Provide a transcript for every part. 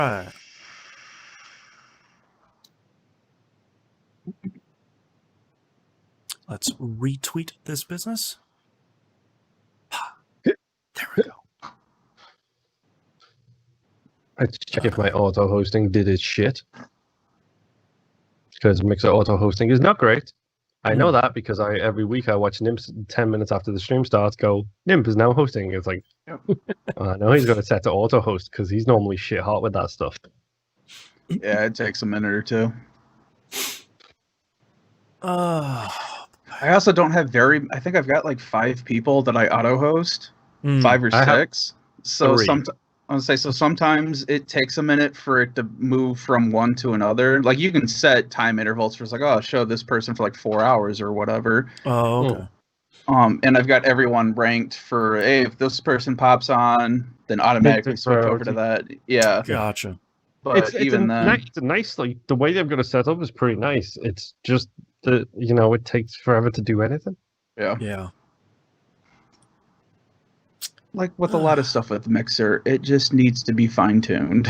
Right. Let's retweet this business. There we go. Let's check if my auto hosting did its shit. Because Mixer auto hosting is not great. I know that because every week I watch Nimp 10 minutes after the stream starts go, Nimp is now hosting. It's like, I know he's going to set to auto host because he's normally shit hot with that stuff. Yeah, it takes a minute or two. I also don't have I think I've got like 5 people that I auto host, 5 or 6. So sometimes it takes a minute for it to move from one to another. Like you can set time intervals for like, oh, show this person for like 4 hours or whatever. Oh, okay. And I've got everyone ranked for, hey, if this person pops on, then automatically switch over to that. Yeah. Gotcha. But it's a nice, like the way they've got it set up is pretty nice. It's just that, it takes forever to do anything. Yeah. Like with a lot of stuff with Mixer, it just needs to be fine-tuned.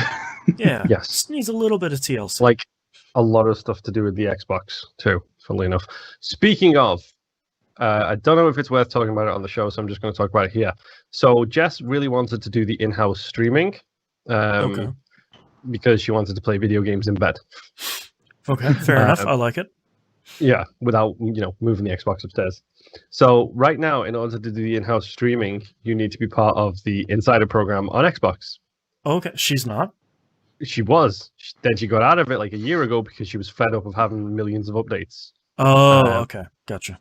Yeah. Yes. Just needs a little bit of TLC. Like a lot of stuff to do with the Xbox too, funnily enough. Speaking of, I don't know if it's worth talking about it on the show, so I'm just going to talk about it here. So Jess really wanted to do the in-house streaming. Okay. Because she wanted to play video games in bed. Okay, fair enough. I like it. Yeah, without moving the Xbox upstairs. So right now, in order to do the in-house streaming, you need to be part of the Insider program on Xbox. Okay, she's not. She was. Then she got out of it like a year ago because she was fed up of having millions of updates. Oh, okay, gotcha.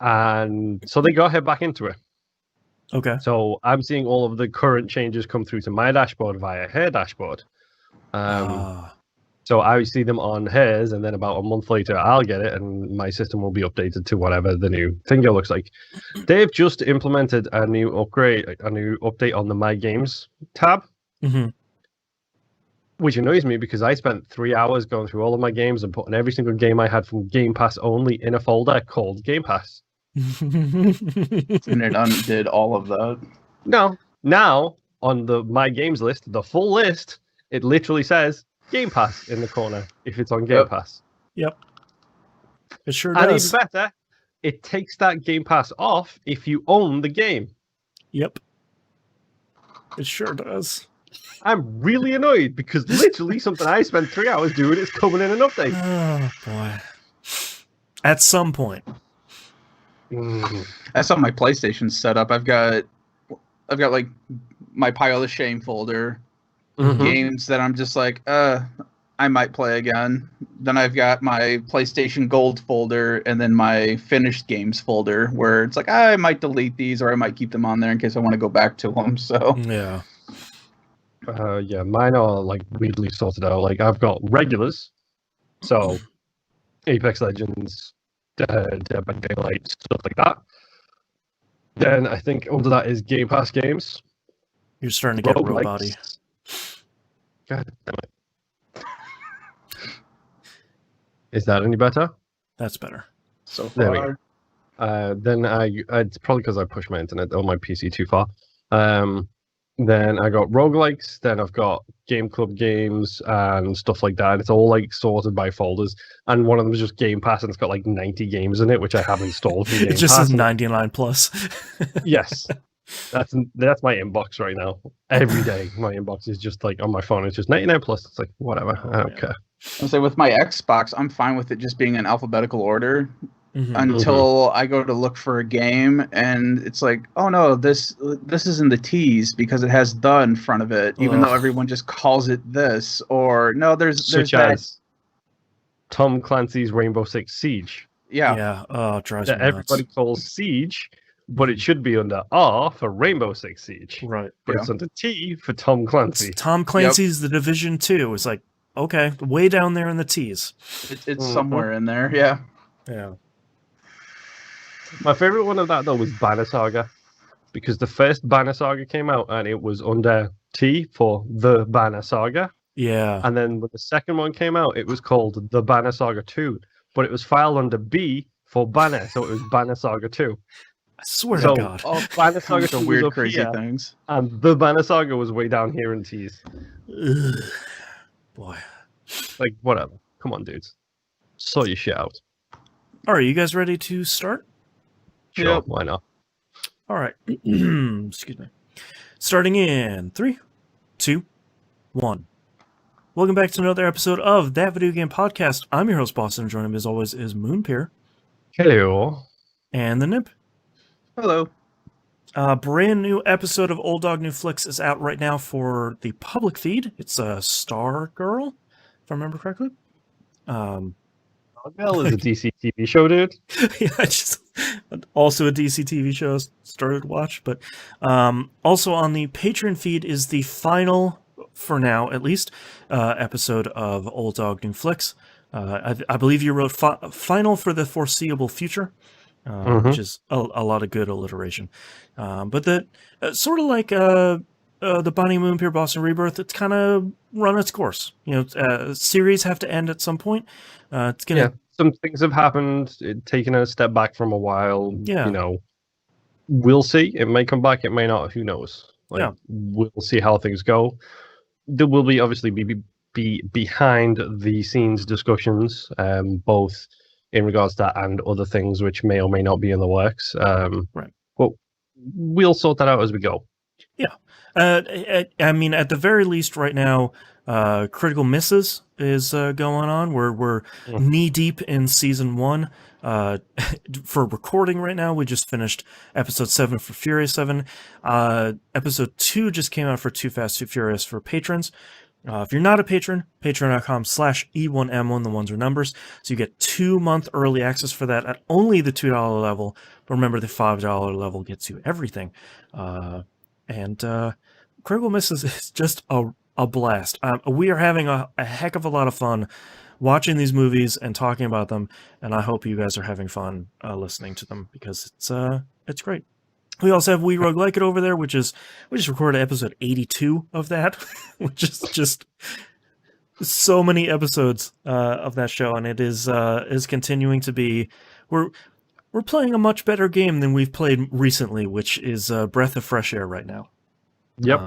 And so they got her back into it. Okay. So I'm seeing all of the current changes come through to my dashboard via her dashboard. So I see them on hers, and then about a month later, I'll get it, and my system will be updated to whatever the new thing looks like. They've just implemented a new update on the My Games tab, which annoys me because I spent 3 hours going through all of my games and putting every single game I had from Game Pass only in a folder called Game Pass. And it undid all of that. No, now on the My Games list, the full list, it literally says Game Pass in the corner if it's on Game Pass. Yep. It sure and does. even better, it takes that Game Pass off if you own the game. Yep. It sure does. I'm really annoyed because literally something I spent 3 hours doing is coming in an update. Oh, boy. At some point. That's how my PlayStation's set up. I've got like my pile of shame folder. Games that I'm just like, I might play again. Then I've got my PlayStation Gold folder and then my finished games folder where it's like, I might delete these or I might keep them on there in case I want to go back to them. So yeah. Yeah, mine are like weirdly sorted out. Like I've got regulars, so Apex Legends, Dead by Daylight, stuff like that. Then I think under that is Game Pass games. You're starting to get roboty. God damn it. Is that any better? That's better. So far. Then it's probably because I pushed my internet on my PC too far. Then I got roguelikes, then I've got Game Club games and stuff like that. It's all like sorted by folders. And one of them is just Game Pass and it's got like 90 games in it, which I have installed. It just says 99 plus. Yes. That's my inbox right now. Every day, my inbox is just like on my phone. It's just 99 plus. It's like whatever. I don't care. I'll say with my Xbox, I'm fine with it just being in alphabetical order until I go to look for a game, and it's like, oh no, this is in the T's because it has the in front of it, even though everyone just calls it this. Or no, there's that. Tom Clancy's Rainbow Six Siege. Yeah. Yeah. Oh, it drives me nuts. Everybody calls Siege. But it should be under R for Rainbow Six Siege. Right. But it's under T for Tom Clancy. It's Tom Clancy's The Division 2. It's like, okay, way down there in the T's. It's somewhere in there, yeah. Yeah. My favorite one of that, though, was Banner Saga. Because the first Banner Saga came out, and it was under T for The Banner Saga. Yeah. And then when the second one came out, it was called The Banner Saga 2. But it was filed under B for Banner, so it was Banner Saga 2. I swear So- to God. All Banner Saga kinds of 2 was weird, up crazy here, things. and the Banner Saga was way down here in T's. Ugh. Boy. Like, whatever. Come on, dudes. Sort your shit out. All right, you guys ready to start? Sure, Yep. why not? All right. Excuse me. Starting in 3, 2, 1. Welcome back to another episode of That Video Game Podcast. I'm your host, Boston, and joining me as always is Moonpeer Hello. and the Nip. Hello. A brand new episode of Old Dog New Flicks is out right now for the public feed. It's a Star Girl, if I remember correctly. Bell is a DC TV show, dude. Yeah, also a DC TV show started to watch, but also on the Patreon feed is the final, for now at least, episode of Old Dog New Flicks. I believe you wrote final for the foreseeable future, which is a lot of good alliteration. But the sort of like the Bonnie Moonpeer Boston Rebirth, it's kind of run its course. You know, series have to end at some point. It's gonna. Yeah, some things have happened, taking a step back from a while. Yeah. You know, we'll see. It may come back, it may not. Who knows? Like, Yeah. we'll see how things go. There will be obviously be behind the scenes discussions, both in regards to that and other things which may or may not be in the works. Right. But we'll sort that out as we go. I mean, at the very least, right now, Critical Misses is going on. We're knee deep in season 1. For recording right now, we just finished episode 7 for Furious 7. Episode 2 just came out for Too Fast, Too Furious for patrons. If you're not a patron, patreon.com/E1M1, the ones are numbers. So you get 2-month early access for that at only the $2 level. But remember, the $5 level gets you everything. And Critical Misses is just a blast. We are having a heck of a lot of fun watching these movies and talking about them, and I hope you guys are having fun listening to them because it's great. We also have We Rogue Like It over there, we just recorded episode 82 of that, which is just so many episodes of that show, and it is continuing to be. We're playing a much better game than we've played recently, which is Breath of Fresh Air right now. Yep.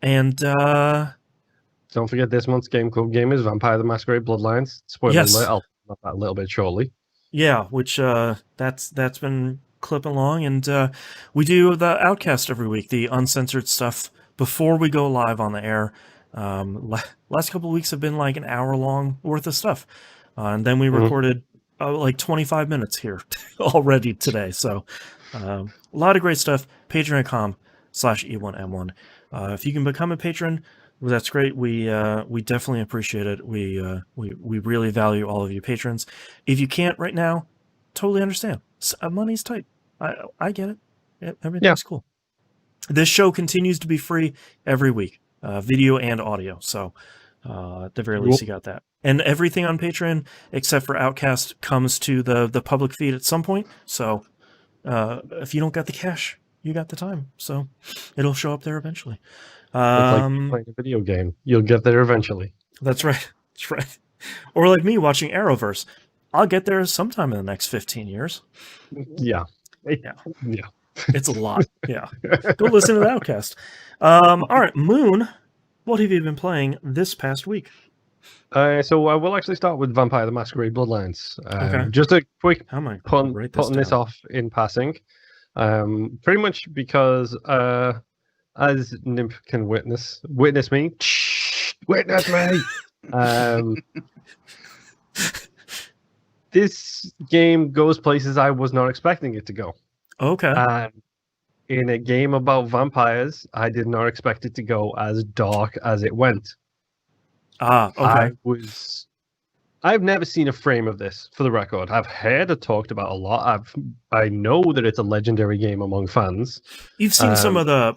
And Don't forget this month's Game Club game is Vampire the Masquerade Bloodlines. Spoiler Yes. alert, I'll talk about that a little bit shortly. yeah, which that's been clipping along, and we do the Outcast every week, the uncensored stuff before we go live on the air. Last couple of weeks have been like an hour long worth of stuff, and then we recorded like 25 minutes here already today. So a lot of great stuff. Patreon.com/E1M1. If you can become a patron, well, that's great. We definitely appreciate it. We really value all of you patrons. If you can't right now, totally understand. Money's tight. I get it. Everything's cool. This show continues to be free every week, video and audio. So at the very least, you got that. And everything on Patreon except for Outcast comes to the public feed at some point. So if you don't got the cash, you got the time. So it'll show up there eventually. It's like playing a video game. You'll get there eventually. That's right. That's right. Or like me watching Arrowverse. I'll get there sometime in the next 15 years. Yeah. Yeah. Yeah. It's a lot. Yeah. Go listen to the Outcast. All right, Moon, what have you been playing this past week? So I will actually start with Vampire the Masquerade Bloodlines. Okay. Just a quick How am I putting this off in passing. Pretty much because as Nymph can witness me. Witness me! This game goes places I was not expecting it to go. Okay. And in a game about vampires, I did not expect it to go as dark as it went. Okay. I've never seen a frame of this, for the record. I've heard it talked about a lot. I know that it's a legendary game among fans. You've seen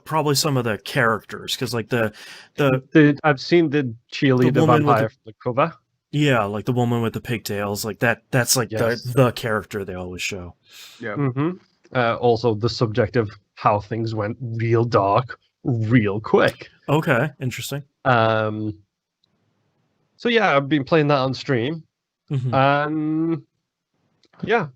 probably some of the characters, because like I've seen the cheerleader vampire from the cover. Yeah, like the woman with the pigtails, like that. That's like the character they always show. Yeah. Mm-hmm. Also, the subject of how things went real dark, real quick. Okay, interesting. So yeah, I've been playing that on stream, and yeah,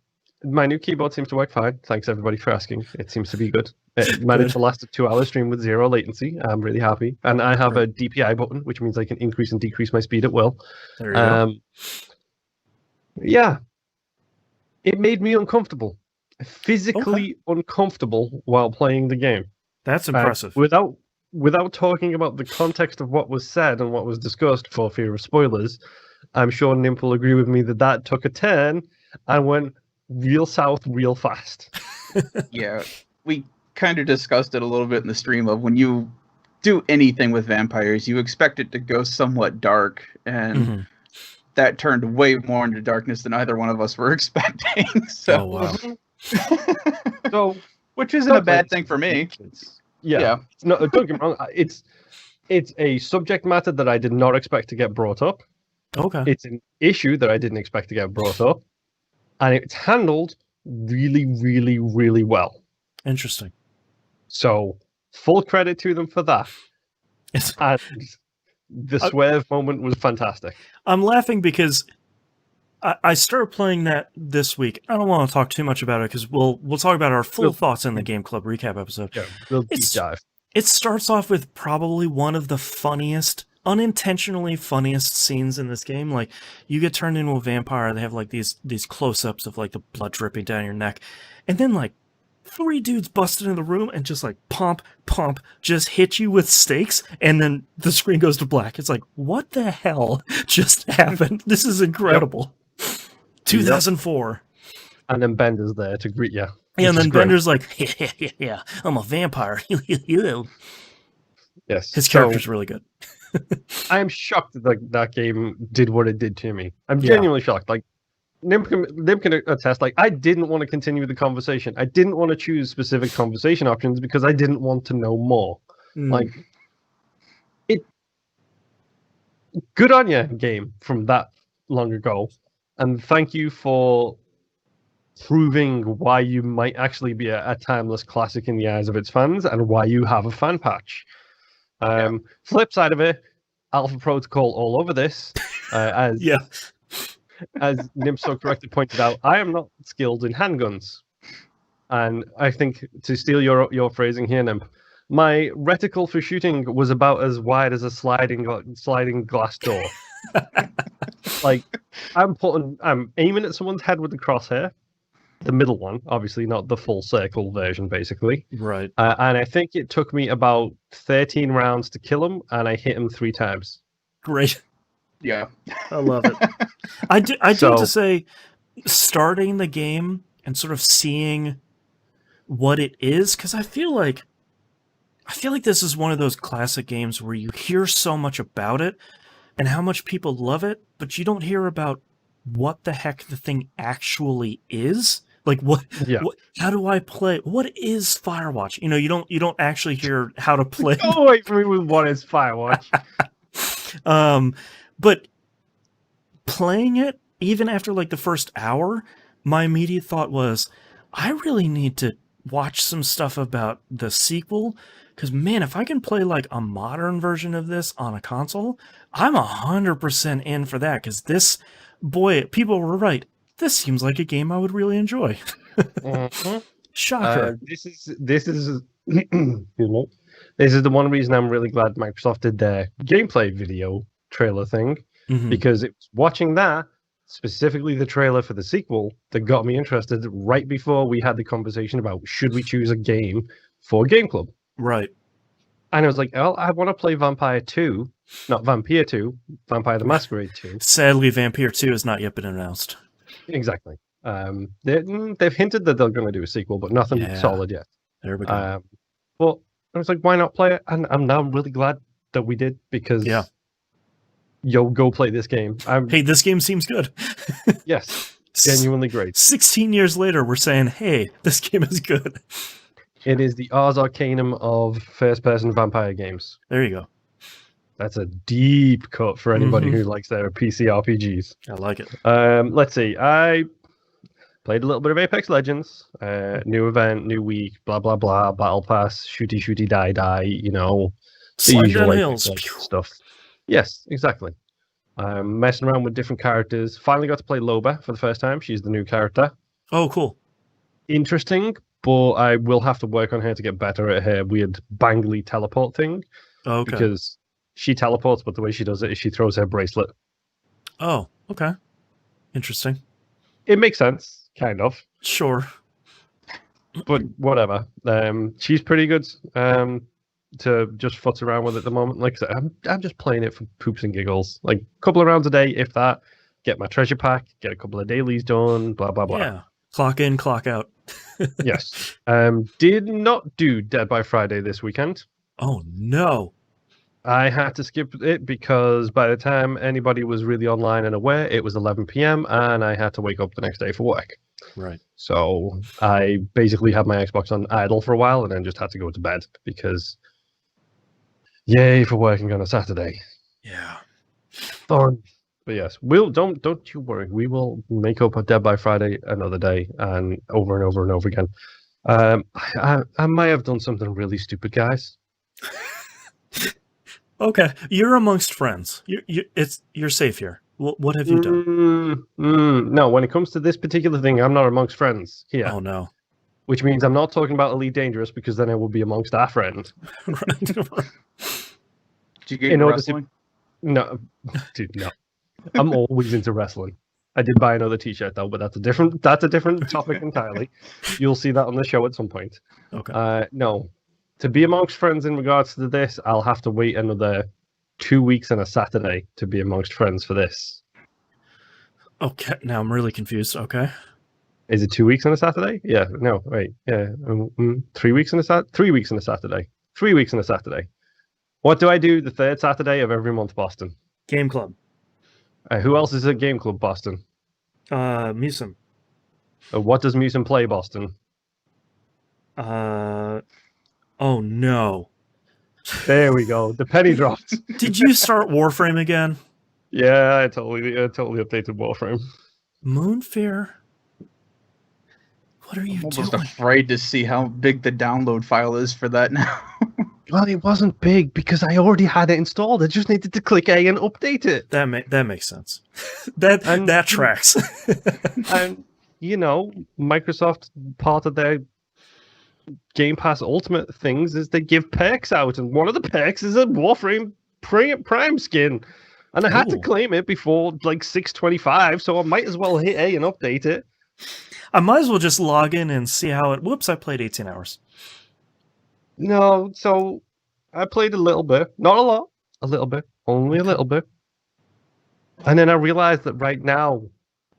My new keyboard seems to work fine. Thanks everybody for asking. It seems to be good. It managed to last a 2-hour stream with 0 latency. I'm really happy. And I have a DPI button, which means I can increase and decrease my speed at will. There you go. Yeah. It made me uncomfortable. Physically uncomfortable while playing the game. That's impressive. Without talking about the context of what was said and what was discussed for fear of spoilers, I'm sure Nimp will agree with me that took a turn and went real south real fast. Yeah, we kind of discussed it a little bit in the stream of when you do anything with vampires, you expect it to go somewhat dark, and that turned way more into darkness than either one of us were expecting. So, So, which isn't a bad thing for me. Yeah. No, don't get me wrong. It's a subject matter that I did not expect to get brought up. Okay. It's an issue that I didn't expect to get brought up, and it's handled really, really, really well. Interesting. So, full credit to them for that. And the swerve moment was fantastic. I'm laughing because I started playing that this week. I don't want to talk too much about it because we'll talk about our full thoughts in the Game Club recap episode. Yeah, we'll deep dive. It starts off with probably one of the funniest, unintentionally funniest scenes in this game. Like, you get turned into a vampire. They have like these close-ups of like the blood dripping down your neck, and then like 3 dudes busted in the room and just like pump, just hit you with stakes, and then the screen goes to black. It's like, what the hell just happened? This is incredible. 2004. And then Bender's there to greet you. Yeah, and then Bender's like, yeah, I'm a vampire. Yes. His character's really good. I am shocked that that game did what it did to me. I'm genuinely shocked. Like, Nim can attest, like, I didn't want to continue the conversation. I didn't want to choose specific conversation options because I didn't want to know more. Like, good on you, game, from that long ago. And thank you for proving why you might actually be a timeless classic in the eyes of its fans and why you have a fan patch. Flip side of it, Alpha Protocol all over this. As Nim so correctly pointed out, I am not skilled in handguns. And I think, to steal your phrasing here, Nim, my reticle for shooting was about as wide as a sliding glass door. Like, I'm aiming at someone's head with the crosshair, the middle one, obviously not the full circle version, basically. Right. And I think it took me about 13 rounds to kill him, and I hit him 3 times. Great. Yeah, I love it. I do have to say, starting the game and sort of seeing what it is, because I feel like this is one of those classic games where you hear so much about it and how much people love it, but you don't hear about what the heck the thing actually is. Like, what how do I play? What is Firewatch? You know, you don't actually hear how to play. Go away from me with what is Firewatch. But playing it, even after like the first hour, my immediate thought was, I really need to watch some stuff about the sequel, because man, if I can play like a modern version of this on a console, I'm 100% in for that, because this, boy, people were right. This seems like a game I would really enjoy. Shocker. This is excuse me. This is the one reason I'm really glad Microsoft did their gameplay video trailer thing, because it was watching that, specifically the trailer for the sequel, that got me interested right before we had the conversation about should we choose a game for Game Club. Right. And I was like, oh, I want to play Vampire 2, not Vampire 2, Vampire the Masquerade 2. Sadly, Vampire 2 has not yet been announced. Exactly. They've hinted that they're going to do a sequel, but nothing solid yet. There we go. But I was like, why not play it? And I'm now really glad that we did, because go play this game. Hey, this game seems good. Yes, genuinely great. 16 years later, we're saying, hey, this game is good. It is the Ars Arcanum of first-person vampire games. There you go. That's a deep cut for anybody who likes their PC RPGs. I like it. Let's see. I played a little bit of Apex Legends. New event, new week, blah, blah, blah. Battle Pass, shooty, die, you know. Slide down Apex hills. Legends stuff. Yes, exactly. Messing around with different characters. Finally got to play Loba for the first time. She's the new character. Oh, cool. Interesting, but I will have to work on her to get better at her weird bangly teleport thing. Oh, okay. Because she teleports, but the way she does it is she throws her bracelet. Oh, okay. Interesting. It makes sense, kind of. Sure. But whatever. She's pretty good to just futz around with at the moment. Like I said, I'm just playing it for poops and giggles. Like a couple of rounds a day, if that. Get my treasure pack, get a couple of dailies done, blah, blah, blah. Yeah. Clock in, clock out. Yes. Did not do Dead by Friday this weekend. Oh, no. I had to skip it because by the time anybody was really online and aware, it was 11 p.m. and I had to wake up the next day for work. Right. So I basically had my Xbox on idle for a while and then just had to go to bed because yay for working on a Saturday. Yeah. Fun. But yes, don't you worry. We will make up a Dead by Friday another day and over and over and over again. I might have done something really stupid, guys. Okay, you're amongst friends. You're safe here. What have you done? No, when it comes to this particular thing, I'm not amongst friends here. Oh no. Which means I'm not talking about Elite Dangerous because then I will be amongst our friend. Did you get into wrestling? No, dude, no. I'm always into wrestling. I did buy another T-shirt though, but that's a different topic entirely. You'll see that on the show at some point. Okay. No, to be amongst friends in regards to this, I'll have to wait another 2 weeks and a Saturday to be amongst friends for this. Okay, now I'm really confused. Okay. Is it 2 weeks and a Saturday? Yeah. No. Wait. Yeah. 3 weeks and a 3 weeks and a Saturday. 3 weeks and a Saturday. What do I do the third Saturday of every month, Boston? Game Club. Who else is at Game Club, Boston? Musim. What does Musim play, Boston? Oh no. There we go. The penny dropped. Did you start Warframe again? Yeah, I totally updated Warframe. Moonfair. What are you I'm doing? almost afraid to see how big the download file is for that now. Well, it wasn't big because I already had it installed. I just needed to click A and update it. That makes sense. that tracks. And you know, Microsoft, part of their Game Pass Ultimate things is they give perks out, and one of the perks is a Warframe Prime skin. And I had to claim it before like 6:25, so I might as well hit A and update it. I might as well just log in and see how it. Whoops! I played 18 hours. No, so I played a little bit, not a lot, a little bit, only a little bit. And then I realized that right now,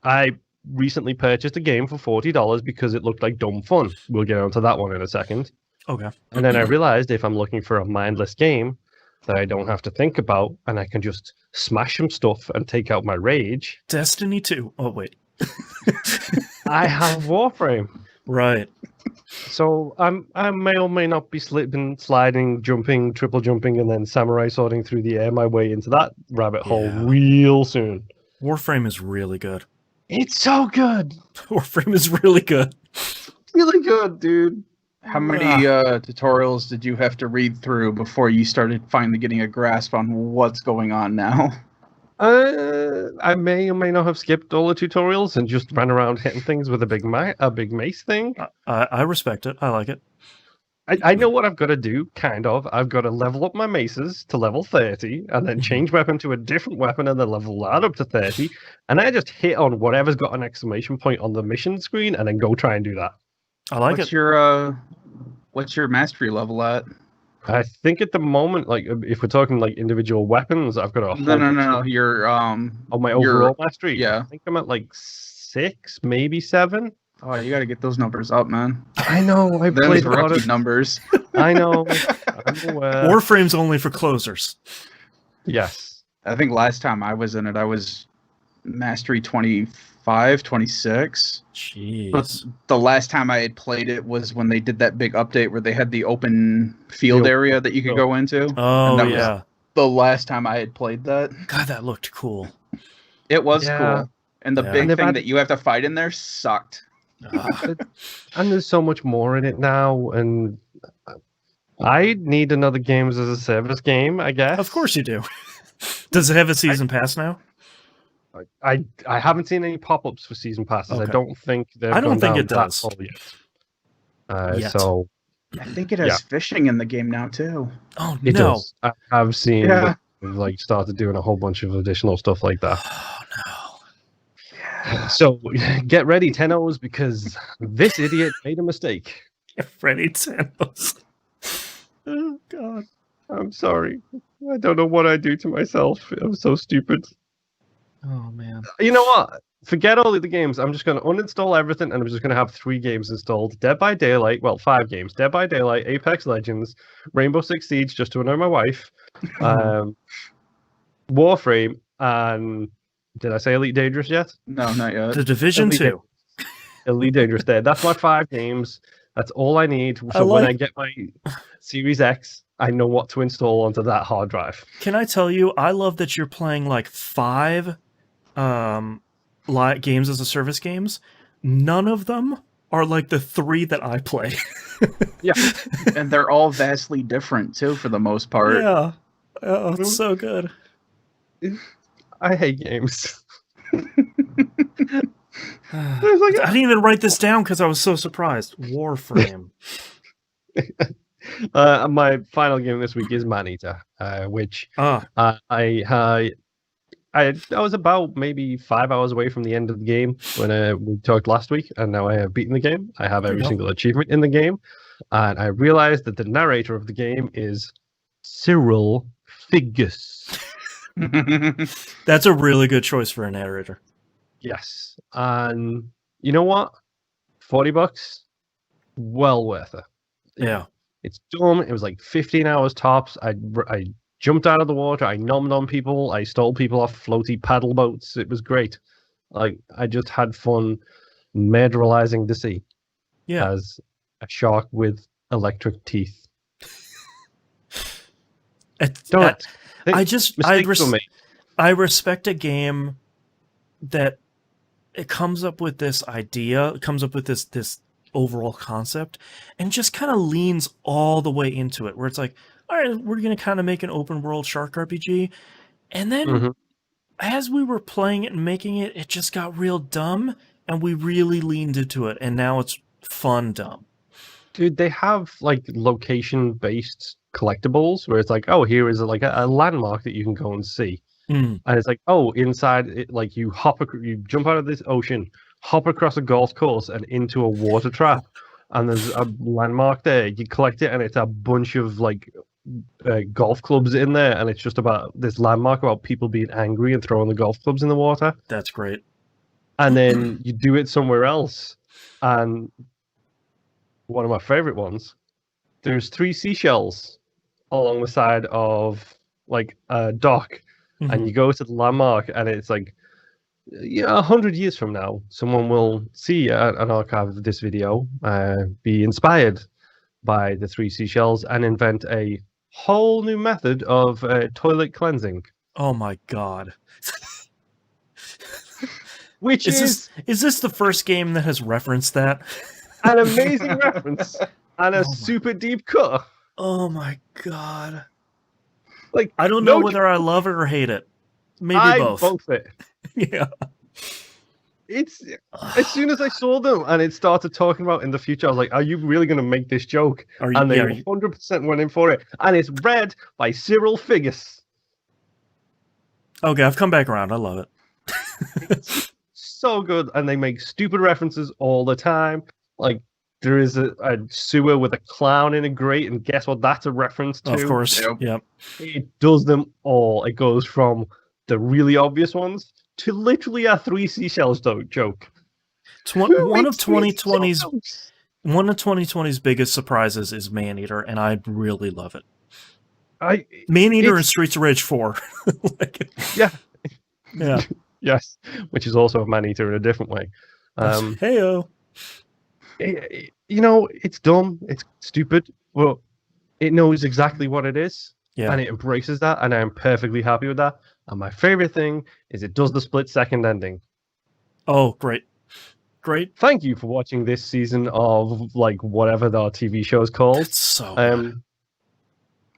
I recently purchased a game for $40 because it looked like dumb fun. We'll get onto that one in a second. Okay. And then I realized if I'm looking for a mindless game that I don't have to think about and I can just smash some stuff and take out my rage. Destiny 2. Oh, wait. I have Warframe. Right. So I may or may not be slipping, sliding, jumping, triple jumping, and then samurai swording through the air my way into that rabbit hole real soon. Warframe is really good. It's so good. Warframe is really good. Really good, dude. How many tutorials did you have to read through before you started finally getting a grasp on what's going on now? I may or may not have skipped all the tutorials and just ran around hitting things with a big mace thing. I respect it. I like it. I know what I've got to do, kind of. I've got to level up my maces to level 30 and then change weapon to a different weapon and then level that up to 30. And I just hit on whatever's got an exclamation point on the mission screen and then go try and do that. I like it. What's your mastery level at? I think at the moment, like if we're talking like individual weapons, I've got a no. Your my overall mastery. Yeah, I think I'm at like 6, maybe 7. Oh, you got to get those numbers up, man. I know. I played a lot of numbers. I know. I'm aware. Warframe's only for closers. Yes. I think last time I was in it, I was mastery 25, 26. Jeez. But the last time I had played it was when they did that big update where they had the open field area that you could go into. Oh, yeah. The last time I had played that. God, that looked cool. It was cool. And the big thing that you have to fight in there sucked. And there's so much more in it now, and I need another games as a service game, I guess. Of course you do. Does it have a season pass now? I haven't seen any pop-ups for season passes. Okay. I don't think they've I don't gone think down it that does. far yet. Yet. So I think it has fishing in the game now too. Oh it no! does. I have seen Yeah. that they've, like started doing a whole bunch of additional stuff like that. Oh no! So get ready, Tennos, because this idiot made a mistake. Freddy Tennos. Oh god! I'm sorry. I don't know what I do to myself. I'm so stupid. Oh man! You know what? Forget all of the games. I'm just going to uninstall everything, and I'm just going to have 3 games installed. Dead by Daylight. Well, 5 games. Dead by Daylight, Apex Legends, Rainbow Six Siege, just to annoy my wife, Warframe, and did I say Elite Dangerous yet? No, not yet. The Division Elite 2. Elite Dangerous Dead. That's my 5 games. That's all I need. So when I get my Series X, I know what to install onto that hard drive. Can I tell you, I love that you're playing like 5 games as a service games. None of them are like the 3 that I play. Yeah. And they're all vastly different too, for the most part. Yeah. Oh, it's so good. I hate games. I didn't even write this down because I was so surprised. Warframe. My final game this week is Maneater, which I was about maybe 5 hours away from the end of the game when we talked last week, and now I have beaten the game. I have every single achievement in the game, and I realized that the narrator of the game is Cyril Figgis. That's a really good choice for a narrator. Yes, and you know what? $40, well worth it. Yeah. It's dumb. It was like 15 hours tops. I jumped out of the water. I nommed on people. I stole people off floaty paddle boats. It was great. Like I just had fun murderalizing the sea as a shark with electric teeth. I respect a game that it comes up with this idea, it comes up with this overall concept, and just kind of leans all the way into it, where it's like, all right, we're going to kind of make an open world shark RPG. And then as we were playing it and making it, it just got real dumb, and we really leaned into it, and now it's fun dumb. Dude, they have like location-based collectibles where it's like, oh, here is like a landmark that you can go and see. And it's like, oh, inside it, like you jump out of this ocean, hop across a golf course and into a water trap, and there's a landmark there. You collect it, and it's a bunch of like golf clubs in there, and it's just about this landmark about people being angry and throwing the golf clubs in the water. That's great. And then you do it somewhere else, and one of my favorite ones, there's 3 seashells along the side of like a dock. And you go to the landmark, and it's like, 100 years from now, someone will see an archive of this video, be inspired by the 3 seashells, and invent a whole new method of toilet cleansing. Oh my god! Which is this the first game that has referenced that? An amazing reference and a super deep cut. Oh my god! Like, I don't know whether I love it or hate it. Maybe both. Both it. Yeah. It's as soon as I saw them and it started talking about in the future, I was like, "Are you really going to make this joke?" And they 100% went in for it. And it's read by Cyril Figgis. Okay, I've come back around. I love it. It's so good, and they make stupid references all the time. Like, there is a sewer with a clown in a grate, and guess what that's a reference to? Of course. Yep. It does them all. It goes from the really obvious ones to literally a 3 seashells joke. One of 2020's biggest surprises is Maneater, and I really love it. Maneater and Streets of Rage 4. Yeah. Yes, which is also a Maneater in a different way. Heyo. It's dumb, it's stupid, but it knows exactly what it is, and it embraces that, and I'm perfectly happy with that. And my favorite thing is it does the split-second ending. Oh, great. Thank you for watching this season of like whatever our TV show is called. It's so good.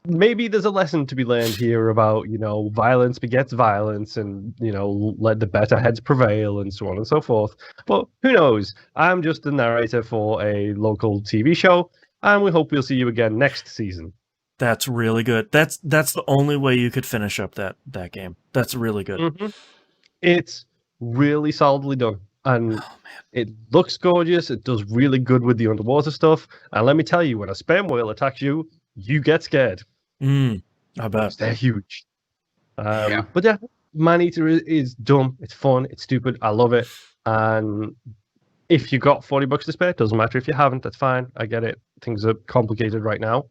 maybe there's a lesson to be learned here about, violence begets violence and, let the better heads prevail and so on and so forth. But who knows? I'm just the narrator for a local TV show, and we hope we'll see you again next season. That's really good. That's the only way you could finish up that game. That's really good. Mm-hmm. It's really solidly done. And it looks gorgeous. It does really good with the underwater stuff. And let me tell you, when a sperm whale attacks you, you get scared. I bet. They're huge. But yeah, Maneater is dumb. It's fun. It's stupid. I love it. And if you got $40 to spare, it doesn't matter if you haven't. That's fine. I get it. Things are complicated right now.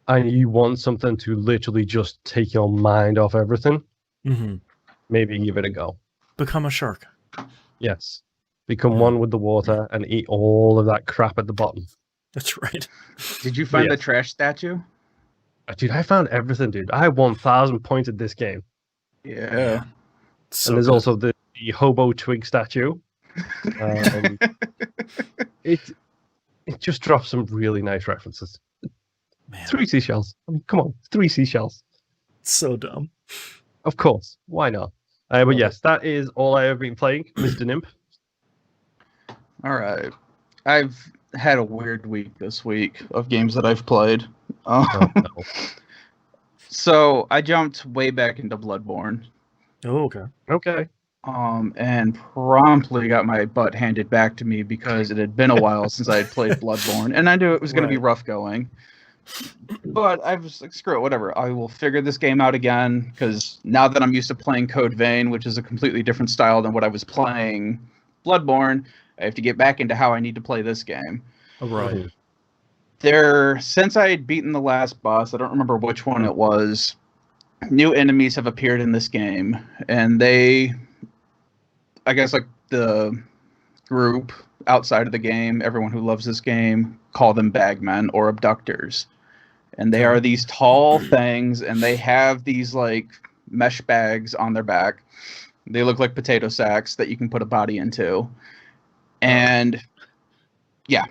And you want something to literally just take your mind off everything. Mm-hmm. Maybe give it a go. Become a shark. Yes. Become one with the water and eat all of that crap at the bottom. That's right. Did you find the trash statue? Dude, I found everything, dude. I 1,000 points at this game. Yeah. So and there's good. also the hobo twig statue. It just drops some really nice references. Man. 3 seashells. I mean, come on, 3 seashells. So dumb. Of course. Why not? But yes, that is all I have been playing, Mr. Nimp. All right. I've had a weird week this week of games that I've played. No. So I jumped way back into Bloodborne. Oh, okay. Okay. And promptly got my butt handed back to me because it had been a while since I had played Bloodborne, and I knew it was going to be rough going. But I was like, screw it, whatever. I will figure this game out again, because now that I'm used to playing Code Vein, which is a completely different style than what I was playing Bloodborne, I have to get back into how I need to play this game. All right. Since I had beaten the last boss, I don't remember which one it was, new enemies have appeared in this game, and they, I guess, like the group outside of the game, everyone who loves this game, call them bagmen or abductors. And they are these tall things, and they have these like mesh bags on their back. They look like potato sacks that you can put a body into. And yeah.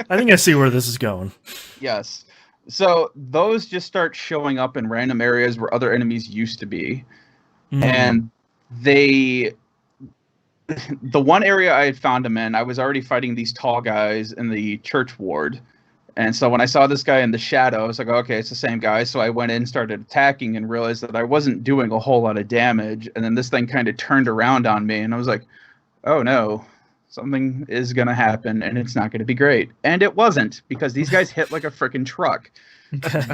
I think I see where this is going. Yes. So those just start showing up in random areas where other enemies used to be. And the one area I had found them in, I was already fighting these tall guys in the church ward. And so when I saw this guy in the shadow, I was like, okay, it's the same guy. So I went in and started attacking and realized that I wasn't doing a whole lot of damage. And then this thing kind of turned around on me. And I was like, oh no, something is going to happen and it's not going to be great. And it wasn't, because these guys hit like a freaking truck.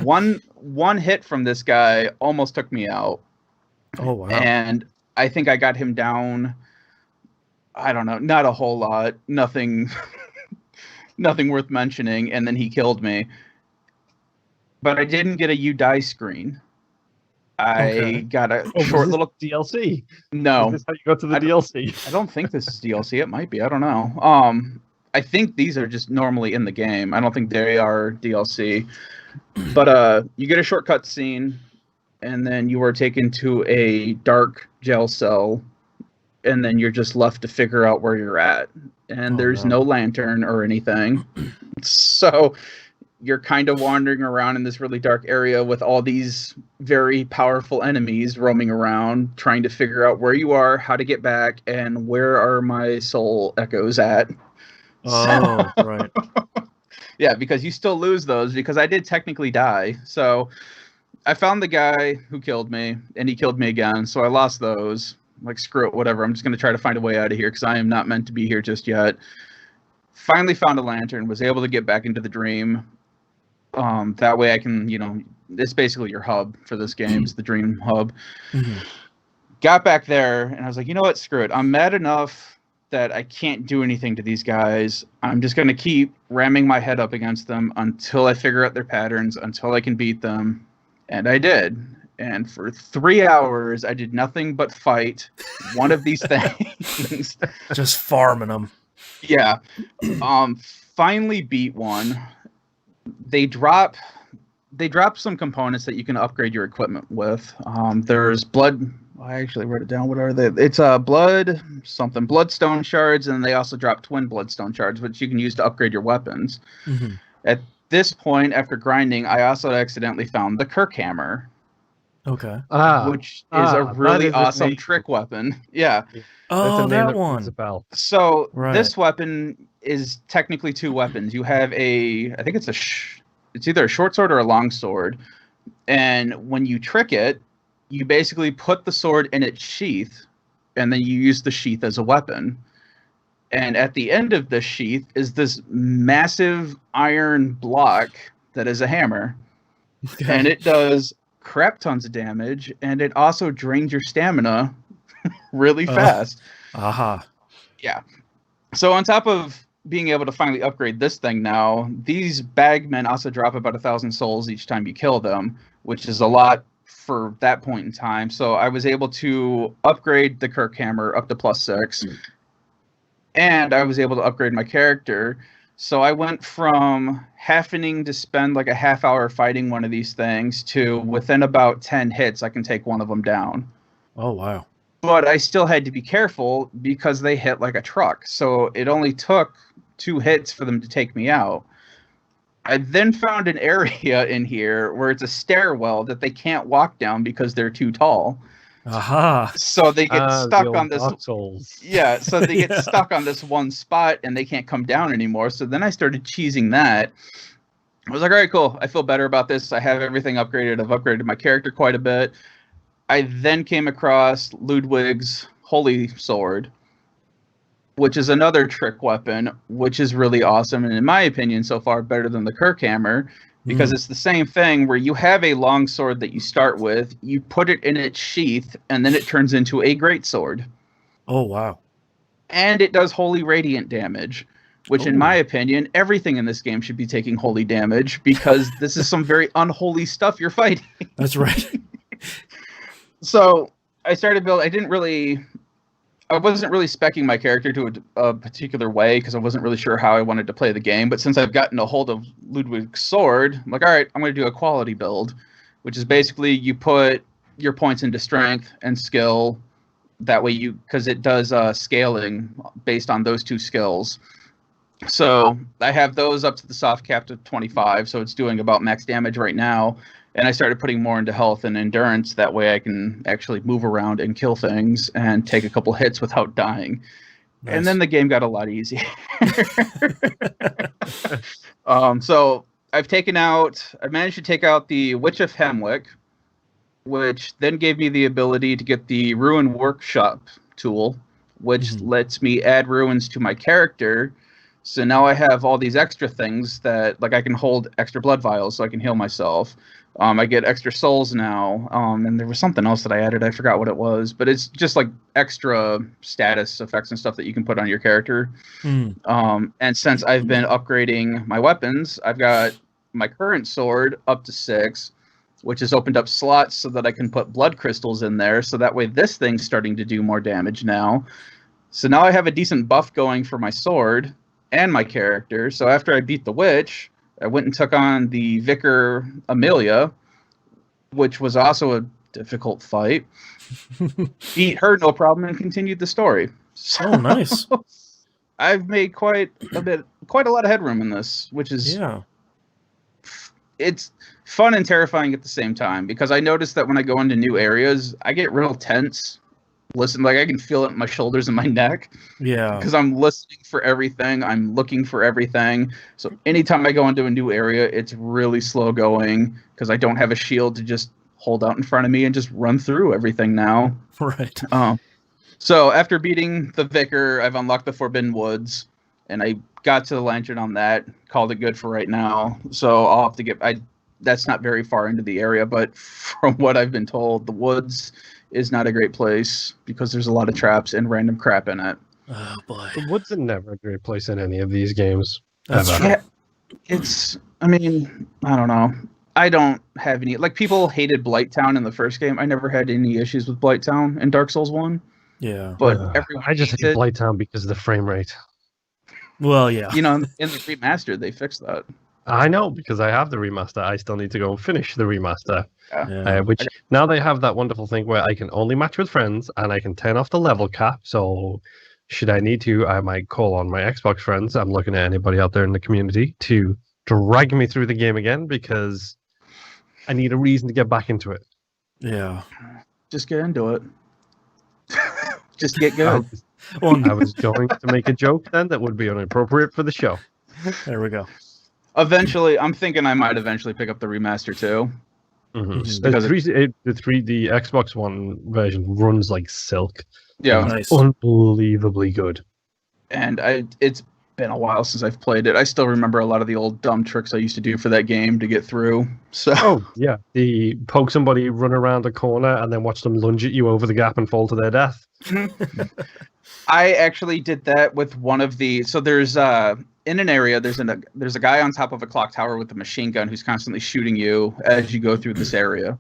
One hit from this guy almost took me out. Oh, wow. And I think I got him down, I don't know, not a whole lot, nothing worth mentioning, and then he killed me. But I didn't get a you die screen. I got a short little DLC. No. Is this how you go to the DLC? I don't think this is DLC. It might be. I don't know. I think these are just normally in the game. I don't think they are DLC. But you get a shortcut scene, and then you are taken to a dark jail cell, and then you're just left to figure out where you're at. And there's no lantern or anything. So you're kind of wandering around in this really dark area with all these very powerful enemies roaming around, trying to figure out where you are, how to get back, and where are my soul echoes at. Oh, right. Yeah, because you still lose those, because I did technically die. So I found the guy who killed me, and he killed me again, so I lost those. Like, screw it, whatever. I'm just going to try to find a way out of here, because I am not meant to be here just yet. Finally found a lantern, was able to get back into the dream. That way I can, it's basically your hub for this game. It's the dream hub. Mm-hmm. Got back there, and I was like, you know what, screw it. I'm mad enough that I can't do anything to these guys. I'm just going to keep ramming my head up against them until I figure out their patterns, until I can beat them. And I did. And for 3 hours, I did nothing but fight one of these things. Just farming them. Yeah. Finally beat one. They drop some components that you can upgrade your equipment with. There's blood. I actually wrote it down. What are they? It's bloodstone shards, and they also drop twin bloodstone shards, which you can use to upgrade your weapons. Mm-hmm. this point, after grinding, I also accidentally found the Kirk hammer, Okay. which is a really is awesome amazing. trick weapon. Yeah. That's Oh, a name that rings a one. bell. So Right. this weapon is technically two weapons. You have I think it's it's either a short sword or a long sword. And when you trick it, you basically put the sword in its sheath, and then you use the sheath as a weapon. And at the end of the sheath is this massive iron block that is a hammer. Okay. And it does crap tons of damage, and it also drains your stamina really fast. Aha. Yeah. So on top of being able to finally upgrade this thing now, these bagmen also drop about 1,000 souls each time you kill them, which is a lot for that point in time. So I was able to upgrade the Kirk hammer up to +6, and I was able to upgrade my character. So I went from having to spend like a half hour fighting one of these things to within about 10 hits, I can take one of them down. Oh, wow. But I still had to be careful because they hit like a truck. So it only took 2 hits for them to take me out. I then found an area in here where it's a stairwell that they can't walk down because they're too tall. Aha. So they get stuck the on old this. Dark Souls. Yeah, so they get Yeah. stuck on this one spot and they can't come down anymore. So then I started cheesing that. I was like, all right, cool. I feel better about this. I have everything upgraded. I've upgraded my character quite a bit. I then came across Ludwig's Holy Sword, which is another trick weapon, which is really awesome. And in my opinion, so far, better than the Kirk hammer, because it's the same thing where you have a long sword that you start with, you put it in its sheath, and then it turns into a great sword. Oh, wow. And it does holy radiant damage, which in my opinion, everything in this game should be taking holy damage, because this is some very unholy stuff you're fighting. That's right. So I started building. I wasn't really speccing my character to a particular way because I wasn't really sure how I wanted to play the game. But since I've gotten a hold of Ludwig's sword, I'm like, all right, I'm going to do a quality build, which is basically you put your points into strength and skill. That way because it does scaling based on those 2 skills. So I have those up to the soft cap to 25. So it's doing about max damage right now. And I started putting more into health and endurance. That way I can actually move around and kill things and take a couple hits without dying. Nice. And then the game got a lot easier. So I managed to take out the Witch of Hemwick, which then gave me the ability to get the Ruin Workshop tool, which lets me add ruins to my character. So now I have all these extra things that, like, I can hold extra blood vials so I can heal myself. I get extra souls now, and there was something else that I added. I forgot what it was, but it's just like extra status effects and stuff that you can put on your character. And since I've been upgrading my weapons, I've got my current sword up to 6, which has opened up slots so that I can put blood crystals in there. So that way this thing's starting to do more damage now. So now I have a decent buff going for my sword and my character. So after I beat the witch, I went and took on the Vicar Amelia, which was also a difficult fight. Beat her no problem and continued the story. So Oh, nice. I've made quite a lot of headroom in this, which is it's fun and terrifying at the same time, because I noticed that when I go into new areas, I get real tense. I can feel it in my shoulders and my neck. Yeah. Because I'm listening for everything. I'm looking for everything. So anytime I go into a new area, it's really slow going because I don't have a shield to just hold out in front of me and just run through everything now. Right. So after beating the Vicar, I've unlocked the Forbidden Woods, and I got to the Lantern on that. Called it good for right now. So I'll have to that's not very far into the area, but from what I've been told, the woods is not a great place because there's a lot of traps and random crap in it. Oh, boy. The woods are never a great place in any of these games. That's ever. true. Yeah, I don't know. I don't have any, people hated Blighttown in the first game. I never had any issues with Blighttown in Dark Souls 1. Yeah. But everyone I just hates hate it. Blighttown because of the frame rate. Well, yeah. In the remastered, they fixed that. I know, because I have the remaster. I still need to go finish the remaster. Yeah. Which now they have that wonderful thing where I can only match with friends and I can turn off the level cap. So should I need to, I might call on my Xbox friends. I'm looking at anybody out there in the community to drag me through the game again because I need a reason to get back into it. Yeah. Just get into it. Just get I good. I was going to make a joke then that would be inappropriate for the show. There we go. Eventually, I'm thinking I might eventually pick up the remaster too. Mm-hmm. Because the Xbox One version runs like silk. Yeah, Nice. Unbelievably good. and it's been a while since I've played it. I still remember a lot of the old dumb tricks I used to do for that game to get through. So Oh yeah, the poke somebody, run around a corner, and then watch them lunge at you over the gap and fall to their death. I actually did that with one of the. So there's in an area there's a guy on top of a clock tower with a machine gun who's constantly shooting you as you go through this area.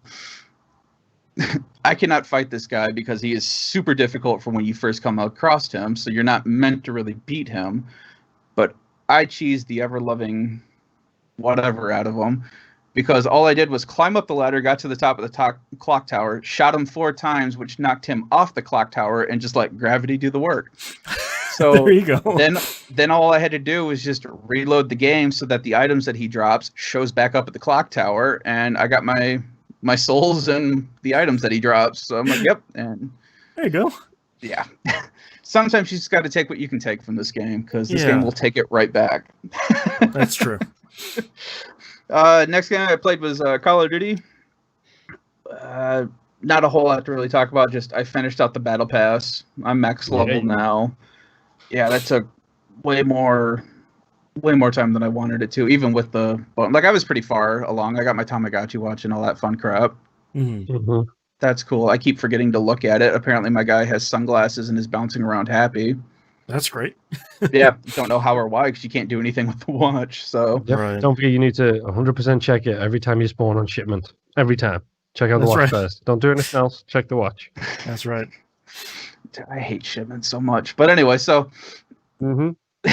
I cannot fight this guy because he is super difficult for when you first come across him. So you're not meant to really beat him. But I cheesed the ever-loving whatever out of him because all I did was climb up the ladder, got to the top of the clock tower, shot him 4 times, which knocked him off the clock tower, and just let gravity do the work. So There you go. Then all I had to do was just reload the game so that the items that he drops shows back up at the clock tower, and I got my souls and the items that he drops. So I'm like, yep, and There you go. yeah. Sometimes you just got to take what you can take from this game because this game will take it right back. That's true. Next game I played was Call of Duty. Not a whole lot to really talk about. Just I finished out the battle pass. I'm max level now. Yeah, that took way more time than I wanted it to. Even with the I was pretty far along. I got my Tamagotchi watch and all that fun crap. Mm-hmm. Mm-hmm. That's cool. I keep forgetting to look at it. Apparently, my guy has sunglasses and is bouncing around happy. That's great. Yeah, don't know how or why because you can't do anything with the watch. So Yep. Right. Don't forget, you need to 100% check it every time you spawn on shipment. Every time. Check out the That's watch right. first. Don't do anything else. Check the watch. That's right. I hate shipments so much. But anyway, so Mm-hmm.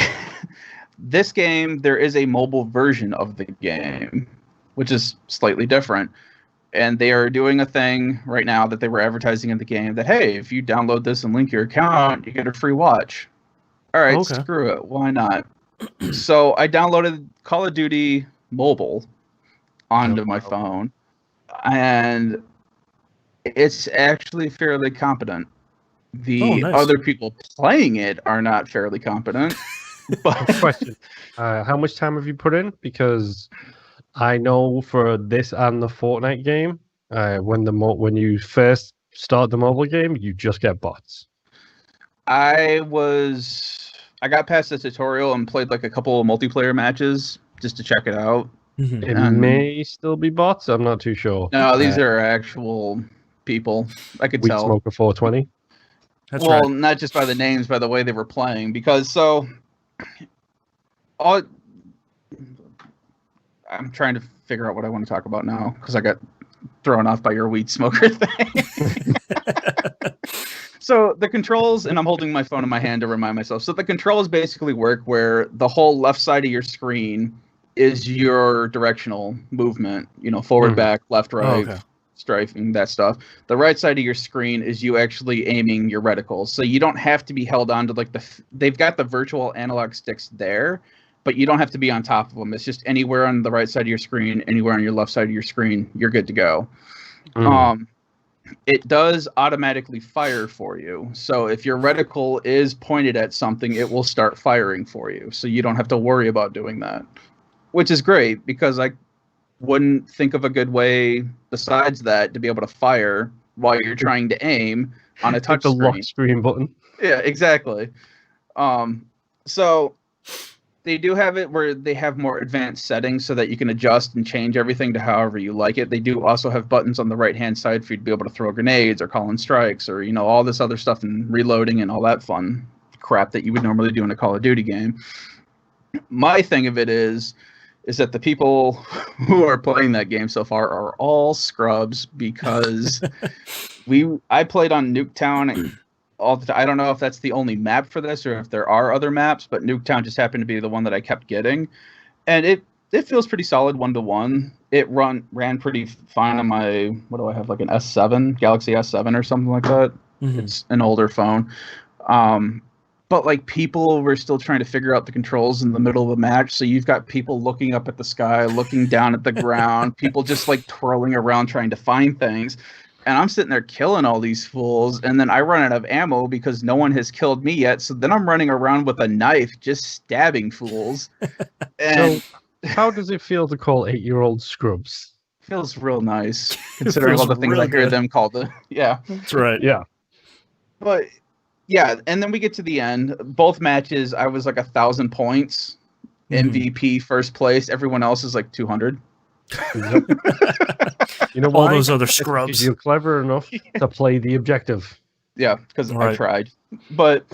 this game, there is a mobile version of the game, which is slightly different. And they are doing a thing right now that they were advertising in the game that, hey, if you download this and link your account, you get a free watch. All right, Okay. screw it. Why not? So I downloaded Call of Duty Mobile onto my phone, and it's actually fairly competent. The nice. other people playing it are not fairly competent. But Question. How much time have you put in? Because I know for this and the Fortnite game, when you first start the mobile game, you just get bots. I got past the tutorial and played like a couple of multiplayer matches just to check it out. Mm-hmm. It And- may still be bots. I'm not too sure. No, these are actual people. I could Weed tell. Smoker 420. That's Well, right. not just by the names, by the way they were playing. Because I'm trying to figure out what I want to talk about now because I got thrown off by your weed smoker thing. So the controls, and I'm holding my phone in my hand to remind myself. So the controls basically work where the whole left side of your screen is your directional movement. Forward, back, left, right, okay. strafing, that stuff. The right side of your screen is you actually aiming your reticles. So you don't have to be held on to they've got the virtual analog sticks there, but you don't have to be on top of them. It's just anywhere on the right side of your screen, anywhere on your left side of your screen, you're good to go. It does automatically fire for you. So if your reticle is pointed at something, it will start firing for you. So you don't have to worry about doing that, which is great because I wouldn't think of a good way besides that to be able to fire while you're trying to aim on a touch the screen. lock screen button. Yeah, exactly. So they do have it where they have more advanced settings so that you can adjust and change everything to however you like it. They do also have buttons on the right-hand side for you to be able to throw grenades or call in strikes or, all this other stuff and reloading and all that fun crap that you would normally do in a Call of Duty game. My thing of it is that the people who are playing that game so far are all scrubs because I played on Nuketown and all the time. I don't know if that's the only map for this or if there are other maps, but Nuketown just happened to be the one that I kept getting. And it feels pretty solid 1-to-1. It ran pretty fine on my, what do I have, like an S7, Galaxy S7 or something like that. Mm-hmm. It's an older phone. But but like people were still trying to figure out the controls in the middle of the match. So you've got people looking up at the sky, looking down at the ground, people just like twirling around trying to find things. And I'm sitting there killing all these fools, and then I run out of ammo because no one has killed me yet. So then I'm running around with a knife, just stabbing fools. And So, how does it feel to call 8-year-old scrubs? feels real nice, considering all the things I hear them called. Yeah. That's right. Yeah. But yeah, and then we get to the end. Both matches, I was like 1,000 points. MVP first place. Everyone else is like 200. Yep. You know All why? those other It's because scrubs. you're clever enough to play the objective. Yeah, because I Right. tried. But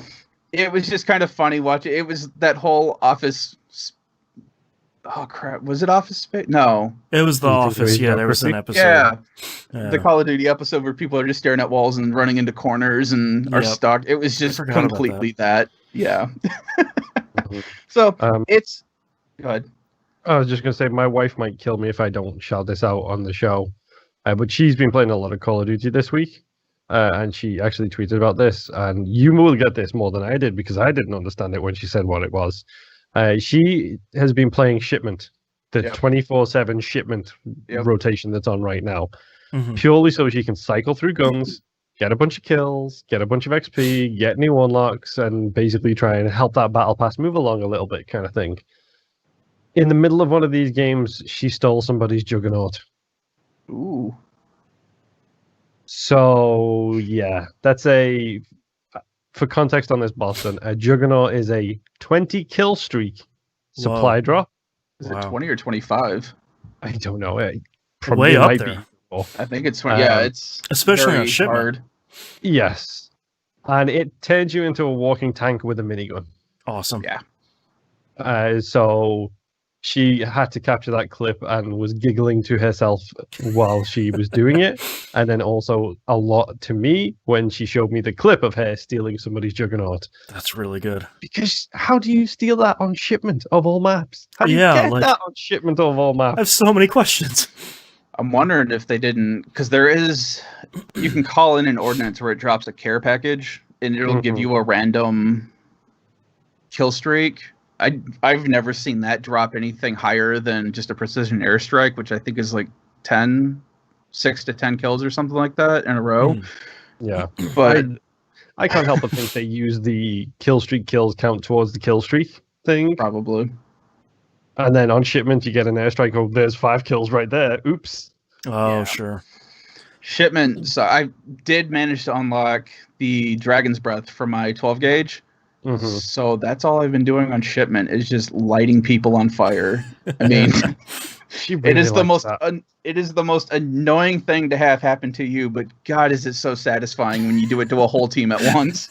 it was just kind of funny watching. It was that whole Office. Oh crap! Was it Office Space? No. It was The You think Office. there Yeah, is there was an episode. Yeah, Yeah. the Call of Duty episode where people are just staring at walls and running into corners and are Yep. stuck. It was just forgot about completely that. Yeah. Mhm. So Um, it's good. I was just going to say, my wife might kill me if I don't shout this out on the show. But she's been playing a lot of Call of Duty this week. And she actually tweeted about this. And you will get this more than I did because I didn't understand it when she said what it was. She has been playing Shipment, the Yep. 24/7 Shipment Yep. rotation that's on right now. Mhm. Purely so she can cycle through guns, get a bunch of kills, get a bunch of XP, get new unlocks, and basically try and help that battle pass move along a little bit, kind of thing. In the middle of one of these games, she stole somebody's Juggernaut. Ooh. So yeah, that's for context on this, Boston, a Juggernaut is a 20 kill streak supply Whoa. drop. Is Wow. it 20 or 25? I don't know. It Way up might there. be more. I think it's 20. Yeah, Um, it's especially on very Shipment. hard. Yes, and it turns you into a walking tank with a minigun. Awesome. Yeah. So she had to capture that clip and was giggling to herself while she was doing it. And then also a lot to me when she showed me the clip of her stealing somebody's Juggernaut. That's really good. Because how do you steal that on Shipment of all maps? How do you Yeah, get like- that on Shipment of all I maps? have so many questions. I'm wondering if they didn't, because you can call in an ordinance where it drops a care package and it'll give Mhm. you a random kill streak. I've never seen that drop anything higher than just a precision airstrike, which I think is like 6 to 10 kills or something like that in a row. Mm. Yeah. But I can't help but think they use the kill streak kills count towards the kill streak thing. probably. And then on Shipment, you get an airstrike. Oh, there's 5 kills right there. Oops. Oh, Yeah. sure. Shipment. So I did manage to unlock the Dragon's Breath for my 12 gauge. Mhm. So that's all I've been doing on Shipment is just lighting people on fire. I mean, She it really is the likes most that. it is the most annoying thing to have happen to you, but God, is it so satisfying when you do it to a whole team at once.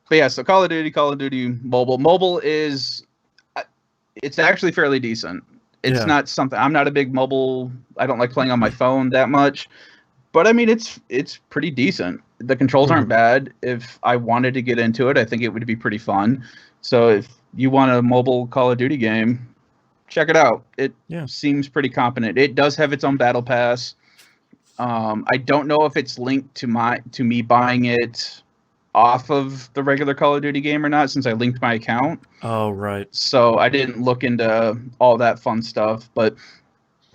But yeah, so Call of Duty Mobile. Mobile is it's actually fairly decent. It's Yeah. not something I'm not a big mobile. I don't like playing on my phone that much. But I mean, it's pretty decent. The controls aren't bad. If I wanted to get into it, I think it would be pretty fun. So if you want a mobile Call of Duty game, check it out. It Yeah. seems pretty competent. It does have its own battle pass. I don't know if it's linked to me buying it off of the regular Call of Duty game or not, since I linked my account. Oh, right. So I didn't look into all that fun stuff, but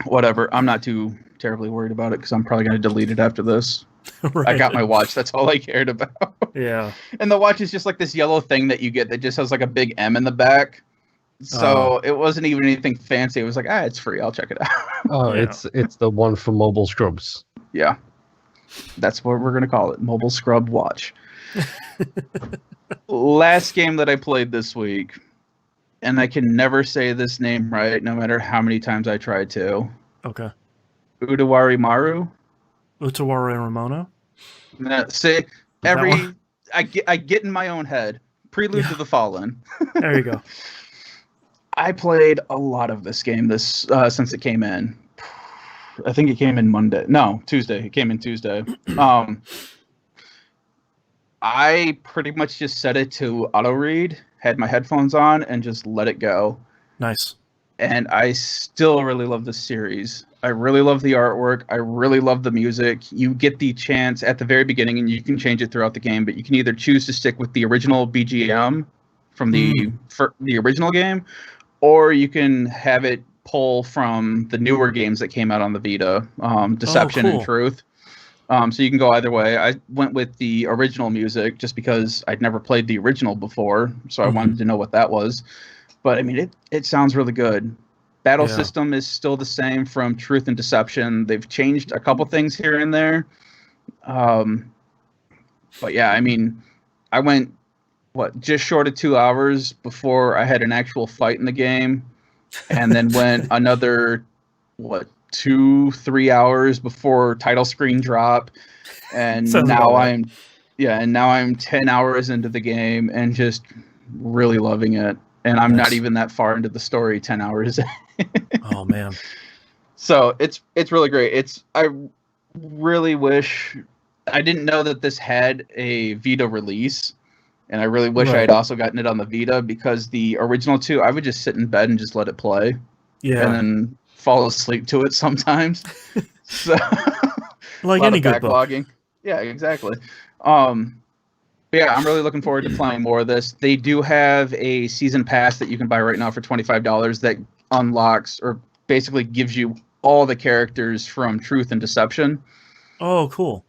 whatever. I'm not too terribly worried about it because I'm probably going to delete it after this. Right. I got my watch. That's all I cared about. Yeah. And the watch is just like this yellow thing that you get that just has like a big M in the back. So it wasn't even anything fancy. It was like, it's free. I'll check it out. Oh, Yeah. it's the one for mobile scrubs. Yeah. That's what we're going to call it. Mobile Scrub Watch. Last game that I played this week, and I can never say this name right no matter how many times I try to. Okay. Utawareramono. Utawareramono? See, That one? I get in my own head. Prelude to the Fallen. There you go. I played a lot of this game since it came in. I think it came in Tuesday. It came in Tuesday. I pretty much just set it to auto read, had my headphones on, and just let it go. Nice. and I still really love the series. I really love the artwork. I really love the music. You get the chance at the very beginning, and you can change it throughout the game, but you can either choose to stick with the original BGM from the original game, or you can have it pull from the newer games that came out on the Vita, Deception and Truth. So you can go either way. I went with the original music just because I'd never played the original before, so I wanted to know what that was. But I mean, it sounds really good. Battle system is still the same from Truth and Deception. They've changed a couple things here and there. But yeah, I mean, I went just short of 2 hours before I had an actual fight in the game, and then went another 2-3 hours before title screen drop, and now I'm 10 hours into the game and just really loving it, and I'm not even that far into the story 10 hours. Oh man. So it's really great. I really wish I didn't know that this had a Vita release, and I really wish I had also gotten it on the Vita, because the original 2, I would just sit in bed and just let it play. Yeah. And then fall asleep to it sometimes. So like any good book. Yeah, exactly. But yeah, I'm really looking forward to playing more of this. They do have a season pass that you can buy right now for $25 that unlocks or basically gives you all the characters from Truth and Deception. Oh, cool.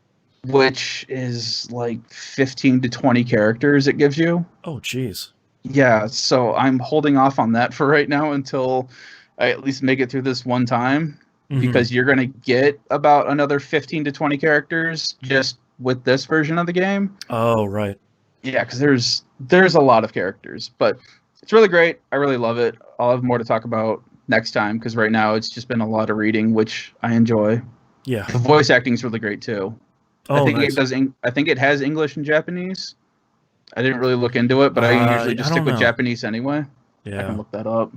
Which is like 15 to 20 characters it gives you. Oh, geez. Yeah, so I'm holding off on that for right now until I at least make it through this one time, because you're going to get about another 15 to 20 characters just with this version of the game. Oh, right. Yeah, because there's a lot of characters, but it's really great. I really love it. I'll have more to talk about next time, because right now it's just been a lot of reading, which I enjoy. Yeah. The voice acting is really great too. Oh, I think nice. I think it has English and Japanese. I didn't really look into it, but I usually just stick with Japanese anyway. Yeah. I can look that up.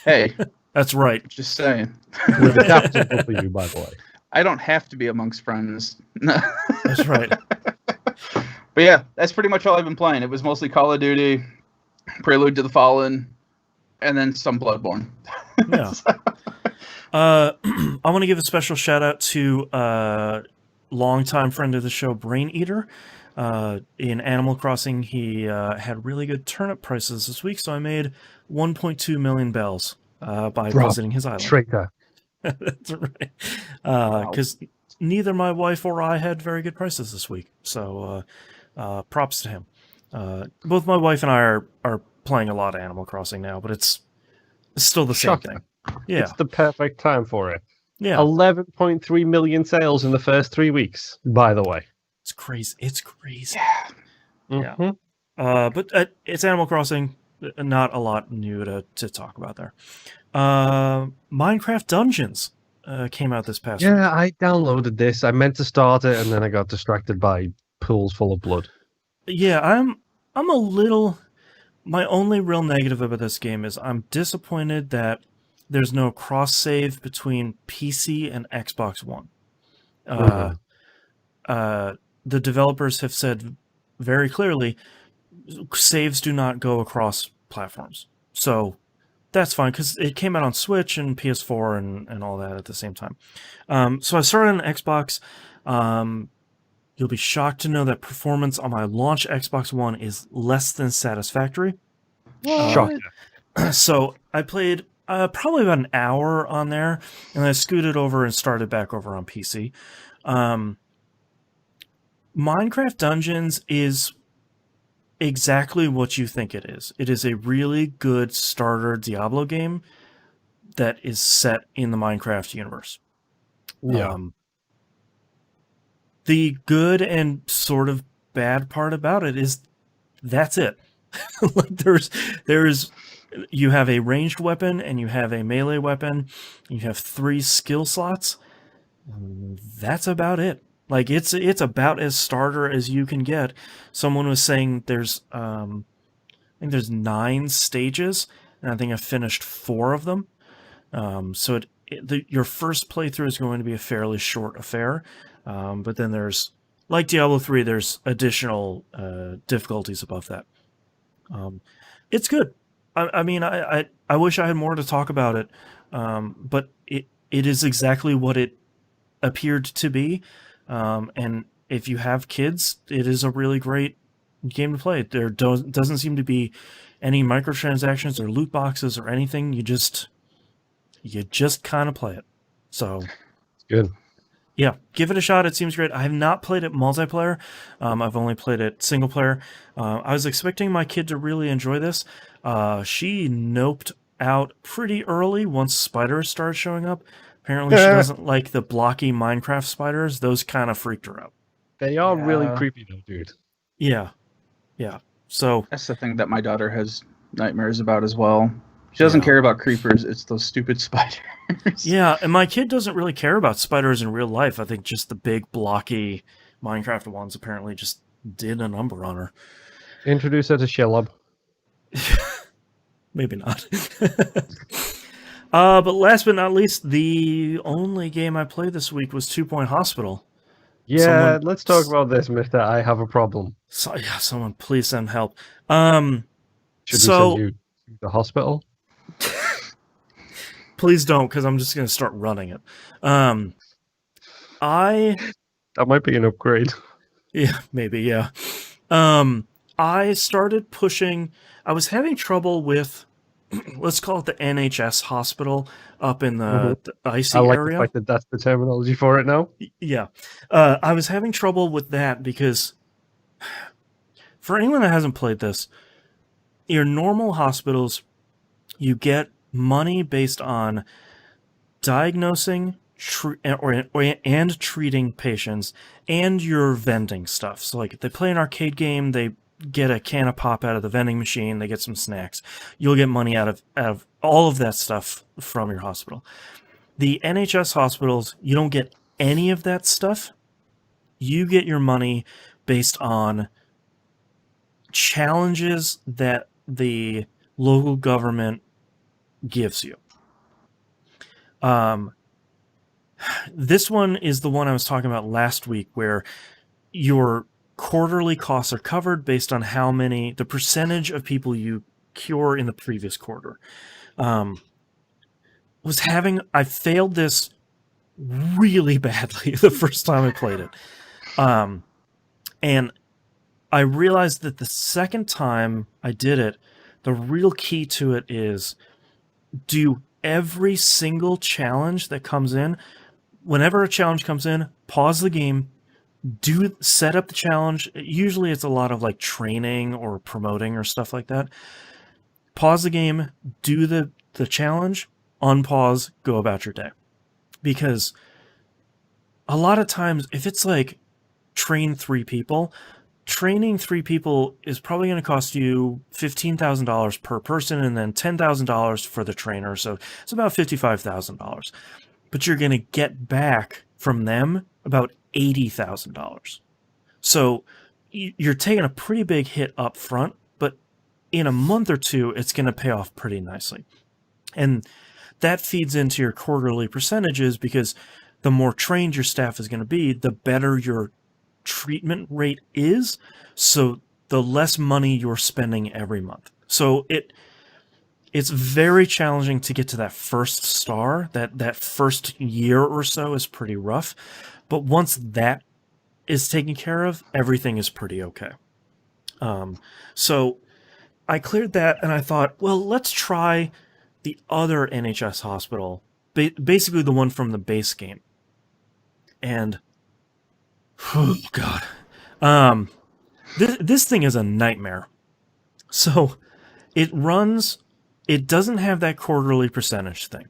Hey. That's right. Just saying. With a capital for you, by the way. I don't have to be amongst friends. That's right. But yeah, that's pretty much all I've been playing. It was mostly Call of Duty, Prelude to the Fallen, and then some Bloodborne. Yeah. I want to give a special shout out to longtime friend of the show, Brain Eater. In Animal Crossing, he had really good turnip prices this week, so I made 1.2 million bells by visiting his island. Traitor. That's right. Because neither my wife or I had very good prices this week, so props to him. Both my wife and I are playing a lot of Animal Crossing now, but it's still the same thing. Yeah. It's the perfect time for it. Yeah. 11.3 million sales in the first 3 weeks, by the way. It's crazy. It's crazy. Yeah. Yeah. But it's Animal Crossing. Not a lot new to talk about there. Minecraft Dungeons came out this past week. Yeah, I downloaded this. I meant to start it, and then I got distracted by pools full of blood. Yeah, I'm a little... My only real negative about this game is I'm disappointed that there's no cross-save between PC and Xbox One. The developers have said very clearly, saves do not go across platforms. So that's fine, because it came out on Switch and PS4 and all that at the same time. So I started on Xbox. You'll be shocked to know that performance on my launch Xbox One is less than satisfactory. Shocking. So I played probably about an hour on there, and I scooted over and started back over on PC. Minecraft Dungeons is exactly what you think it is. It is a really good starter Diablo game that is set in the Minecraft universe. Yeah. The good and sort of bad part about it is that's it. Like there's you have a ranged weapon and you have a melee weapon. You have 3 skill slots. That's about it. Like it's about as starter as you can get. Someone was saying there's I think there's 9 stages, and I think I finished 4 of them. So your first playthrough is going to be a fairly short affair, but then there's, like Diablo 3, there's additional difficulties above that. It's good. I mean, I wish I had more to talk about it, but it is exactly what it appeared to be. And if you have kids, it is a really great game to play. There doesn't seem to be any microtransactions or loot boxes or anything. You just kind of play it. So Good. yeah, give it a shot. It seems great. I have not played it multiplayer. I've only played it single player. I was expecting my kid to really enjoy this. She noped out pretty early once spiders started showing up. Apparently she doesn't like the blocky Minecraft spiders. Those kind of freaked her out. They are really Yeah. creepy though, dude. Yeah. So That's the thing that my daughter has nightmares about as well. She doesn't care about creepers. It's those stupid spiders. yeah, and my kid doesn't really care about spiders in real life. I think just the big blocky Minecraft ones apparently just did a number on her. Introduce her to Shelob. Maybe not. But last but not least, the only game I played this week was 2 Point Hospital. Yeah, let's talk about this, mister. I have a problem. So, yeah, someone please send help. Should we send you to the hospital? Please don't, because I'm just going to start running it. That might be an upgrade. Yeah, maybe, yeah. I started pushing... I was having trouble with, let's call it the NHS hospital up in the icy I like area. the fact that that's the terminology for it now. Yeah. I was having trouble with that because for anyone that hasn't played this, your normal hospitals, you get money based on diagnosing and treating patients and your vending stuff. So like if they play an arcade game, they get a can of pop out of the vending machine, they get some snacks. You'll get money out of all of that stuff from your hospital. The NHS hospitals, you don't get any of that stuff. You get your money based on challenges that the local government gives you. This one is the one I was talking about last week, where your quarterly costs are covered based on the percentage of people you cure in the previous quarter. I failed this really badly the first time I played it. And I realized that the second time I did it, the real key to it is do every single challenge that comes in. Whenever a challenge comes in, pause the game, set up the challenge. Usually it's a lot of like training or promoting or stuff like that. Pause the game, do the challenge, unpause, go about your day. Because a lot of times, if it's like training 3 people is probably going to cost you $15,000 per person and then $10,000 for the trainer. So it's about $55,000. But you're going to get back from them about $80,000. So you're taking a pretty big hit up front, but in a month or two, it's going to pay off pretty nicely. And that feeds into your quarterly percentages, because the more trained your staff is going to be, the better your treatment rate is, so the less money you're spending every month. So it's very challenging to get to that first star. That first year or so is pretty rough, but once that is taken care of, everything is pretty okay. So I cleared that, and I thought, well, let's try the other NHS hospital, basically the one from the base game. And oh god, this thing is a nightmare. So it doesn't have that quarterly percentage thing.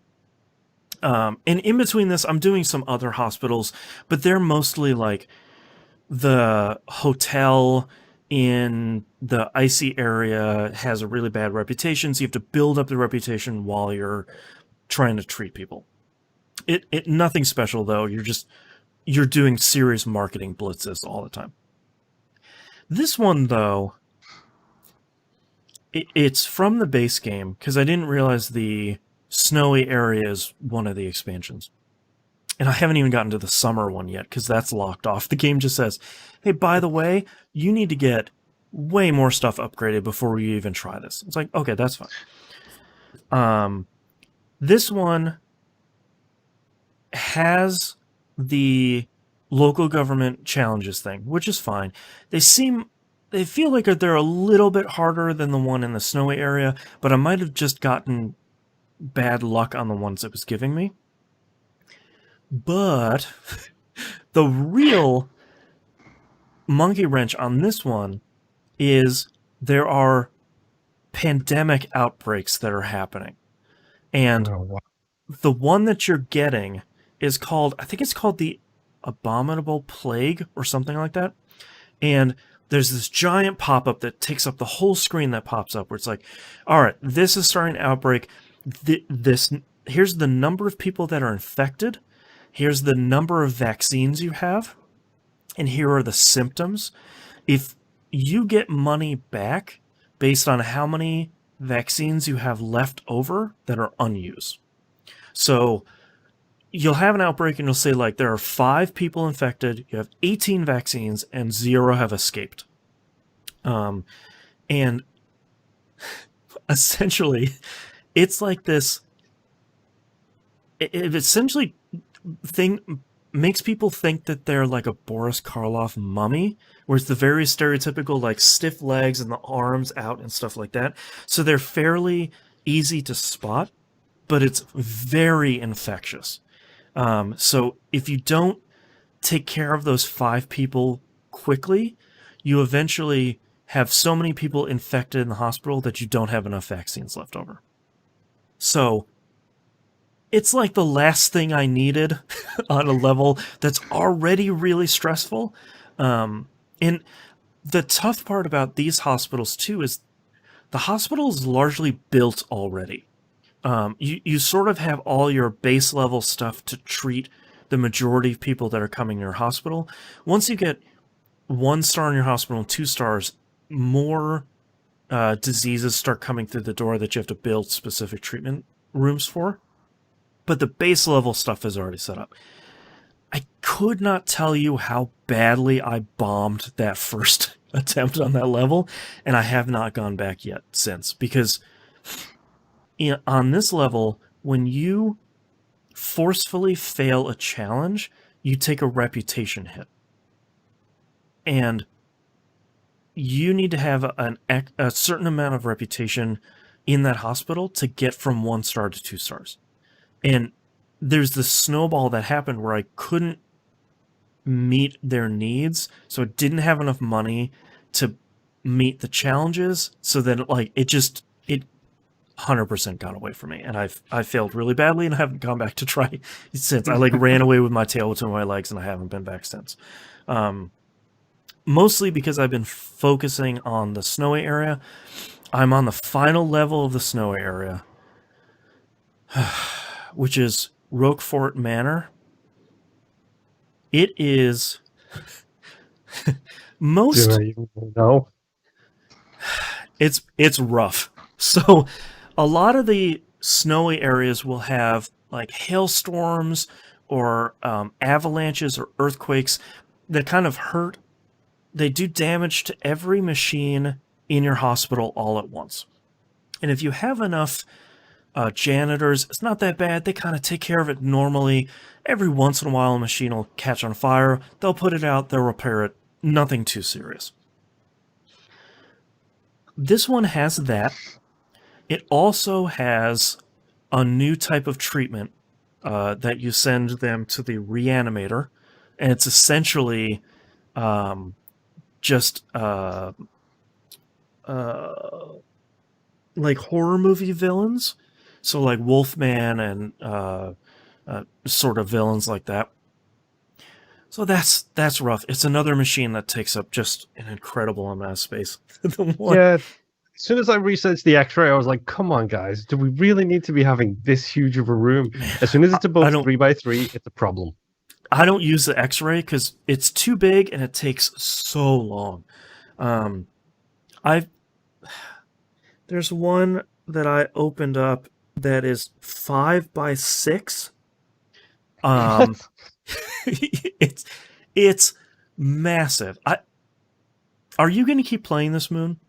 And in between this, I'm doing some other hospitals, but they're mostly like the hotel in the icy area has a really bad reputation, so you have to build up the reputation while you're trying to treat people. It nothing special though. You're doing serious marketing blitzes all the time. This one though, it's from the base game, because I didn't realize the snowy area is one of the expansions. And I haven't even gotten to the summer one yet, because that's locked off. The game just says, hey, by the way, you need to get way more stuff upgraded before you even try this. It's like, okay, that's fine. This one has the local government challenges thing, which is fine. They feel like they're a little bit harder than the one in the snowy area, but I might have just gotten bad luck on the ones it was giving me. But the real monkey wrench on this one is there are pandemic outbreaks that are happening. And the one that you're getting is called, I think it's called the Abominable Plague or something like that. And there's this giant pop-up that takes up the whole screen that pops up where it's like, all right, this is starting to outbreak. Here's the number of people that are infected. Here's the number of vaccines you have. And here are the symptoms. If you get money back based on how many vaccines you have left over that are unused. So you'll have an outbreak and you'll say, like, there are 5 people infected, you have 18 vaccines, and 0 have escaped. And essentially, it's like this. It essentially makes people think that they're like a Boris Karloff mummy, where it's the very stereotypical, like, stiff legs and the arms out and stuff like that. So they're fairly easy to spot, but it's very infectious. So if you don't take care of those 5 people quickly, you eventually have so many people infected in the hospital that you don't have enough vaccines left over. So it's like the last thing I needed on a level that's already really stressful. And the tough part about these hospitals too is the hospital is largely built already. You sort of have all your base level stuff to treat the majority of people that are coming to your hospital. Once you get 1 star in your hospital and 2 stars, more diseases start coming through the door that you have to build specific treatment rooms for. But the base level stuff is already set up. I could not tell you how badly I bombed that first attempt on that level, and I have not gone back yet since, because on this level, when you forcefully fail a challenge, you take a reputation hit. And you need to have a certain amount of reputation in that hospital to get from 1 star to 2 stars. And there's this snowball that happened where I couldn't meet their needs, so I didn't have enough money to meet the challenges, so that it 100% got away from me, and I failed really badly, and I haven't gone back to try since. I ran away with my tail between my legs, and I haven't been back since. Mostly because I've been focusing on the snowy area. I'm on the final level of the snowy area, which is Roquefort Manor. It is most. Do I even know? It's rough. So a lot of the snowy areas will have like hailstorms or avalanches or earthquakes that kind of hurt. They do damage to every machine in your hospital all at once. And if you have enough janitors, it's not that bad. They kind of take care of it normally. Every once in a while, a machine will catch on fire. They'll put it out. They'll repair it. Nothing too serious. This one has that. It also has a new type of treatment that you send them to the reanimator. And it's essentially just like horror movie villains. So like Wolfman and sort of villains like that. So that's rough. It's another machine that takes up just an incredible amount of space. Yeah. As soon as I researched the X-ray, I was like, "Come on, guys! Do we really need to be having this huge of a room?" As soon as it's above 3x3, it's a problem. I don't use the X-ray because it's too big and it takes so long. There's one that I opened up that is 5x6. It's massive. Are you going to keep playing this, Moon?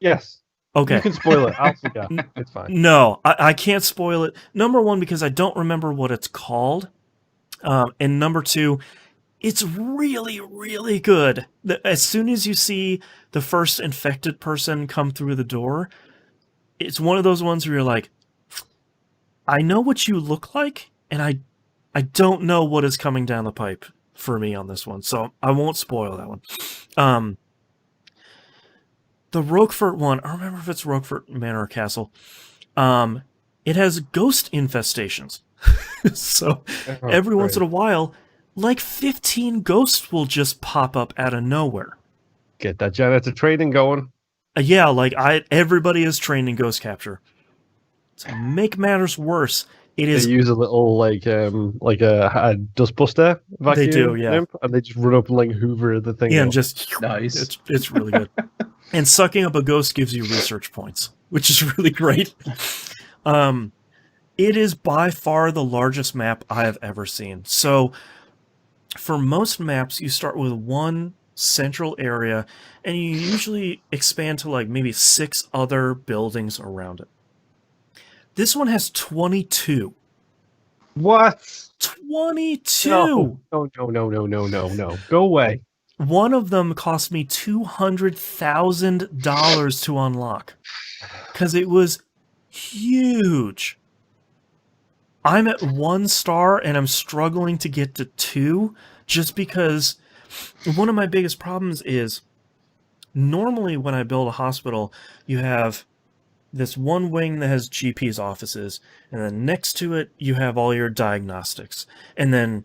Yes. Okay. You can spoil it. I'll forget. It's fine. No, I can't spoil it. Number one, because I don't remember what it's called. And number two, it's really, really good. As soon as you see the first infected person come through the door, it's one of those ones where you're like, I know what you look like, and I don't know what is coming down the pipe for me on this one, so I won't spoil that one. The Roquefort one, I don't remember if it's Roquefort Manor or Castle. It has ghost infestations. So every once in a while, like 15 ghosts will just pop up out of nowhere. Get that janitor training going. Yeah, like everybody is trained in ghost capture. To make matters worse, it is. They use a little like a dustbuster vacuum. They do, yeah. And they just run up and like hoover the thing. Yeah, up. and just Nice. It's really good. And sucking up a ghost gives you research points, which is really great. It is by far the largest map I have ever seen. So for most maps, you start with one central area, and you usually expand to like maybe 6 other buildings around it. This one has 22. What? 22! No. Go away. One of them cost me $200,000 to unlock. Because it was huge. I'm at 1 star and I'm struggling to get to 2 just because one of my biggest problems is normally when I build a hospital, you have this one wing that has GP's offices, and then next to it you have all your diagnostics, and then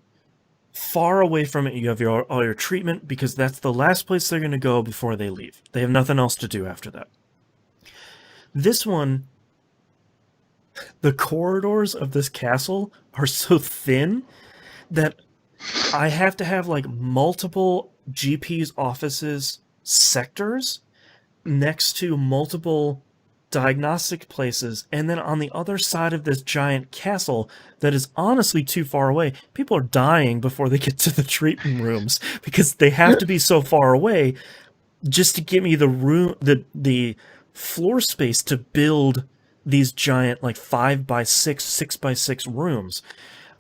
far away from it you have all your treatment, because that's the last place they're going to go before they leave. They have nothing else to do after that. This one, the corridors of this castle are so thin that I have to have like multiple GP's offices sectors next to multiple diagnostic places, and then on the other side of this giant castle that is honestly too far away, people are dying before they get to the treatment rooms because they have to be so far away just to give me the room, the floor space to build these giant like 5x6, 6x6 rooms.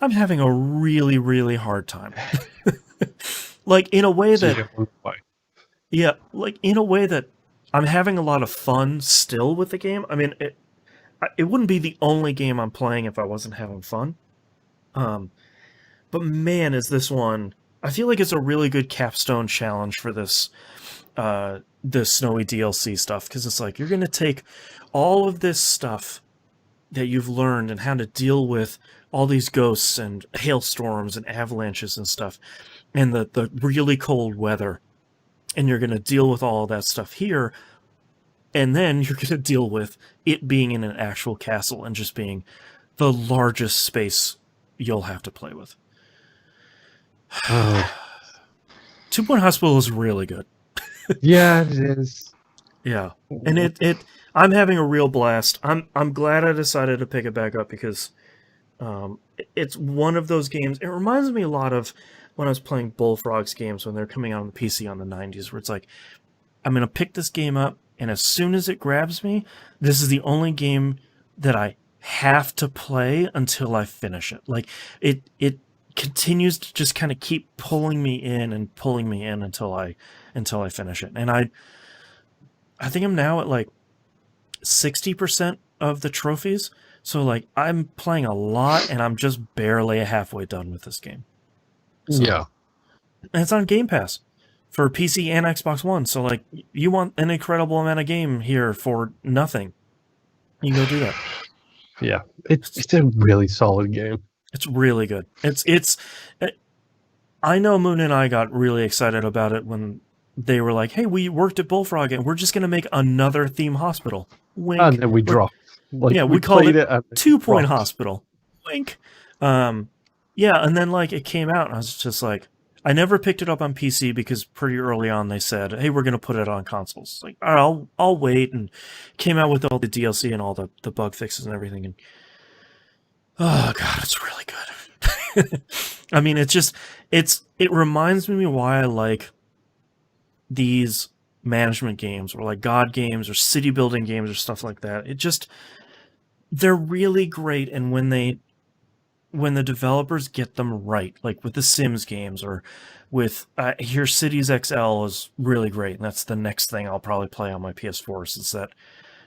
I'm having a really, really hard time. Like in a way that, yeah, like in a way that I'm having a lot of fun still with the game. I mean, it wouldn't be the only game I'm playing if I wasn't having fun. But man, is this one... I feel like it's a really good capstone challenge for this Snowy DLC stuff, because it's like, you're going to take all of this stuff that you've learned and how to deal with all these ghosts and hailstorms and avalanches and stuff, and the really cold weather, and you're going to deal with all of that stuff here, and then you're going to deal with it being in an actual castle and just being the largest space you'll have to play with. 2 Point Hospital is really good. Yeah, it is. Yeah, and I'm having a real blast. I'm glad I decided to pick it back up because it's one of those games. It reminds me a lot of when I was playing Bullfrogs games when they're coming out on the PC on the 90s, where it's like, I'm going to pick this game up, and as soon as it grabs me, this is the only game that I have to play until I finish it. Like, it continues to just kind of keep pulling me in until I finish it. And I think I'm now at like 60% of the trophies. So like I'm playing a lot and I'm just barely halfway done with this game. So, yeah. And it's on Game Pass for PC and Xbox One. So like you want an incredible amount of game here for nothing, you can go do that. Yeah. It's a really solid game. It's really good. I know Moon and I got really excited about it when they were like, hey, we worked at Bullfrog and we're just going to make another theme hospital. Wink. And then we dropped. Like, yeah, we called it 2 Point dropped. Hospital. Wink. Yeah, and then like it came out and I was just like, I never picked it up on PC because pretty early on they said, hey, we're going to put it on consoles. Like, all right, I'll wait, and came out with all the DLC and all the bug fixes and everything. And oh god, it's really good. I mean, it reminds me why I like these management games or like God games or city building games or stuff like that. They're really great, and when the developers get them right, like with the Sims games or with here Cities XL is really great, and that's the next thing I'll probably play on my PS4 since that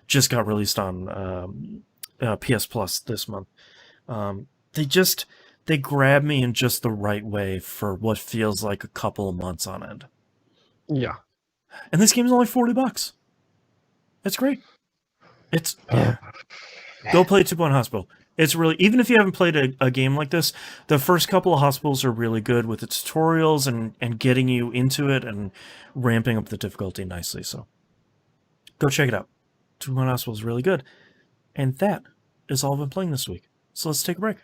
just got released on PS Plus this month. They grab me in just the right way for what feels like a couple of months on end. Yeah. And this game's only $40. That's great. Go play 2 Point Hospital. It's really, even if you haven't played a game like this, the first couple of hospitals are really good with the tutorials and getting you into it and ramping up the difficulty nicely. So go check it out. 2 Point Hospital is really good. And that is all I've been playing this week. So let's take a break.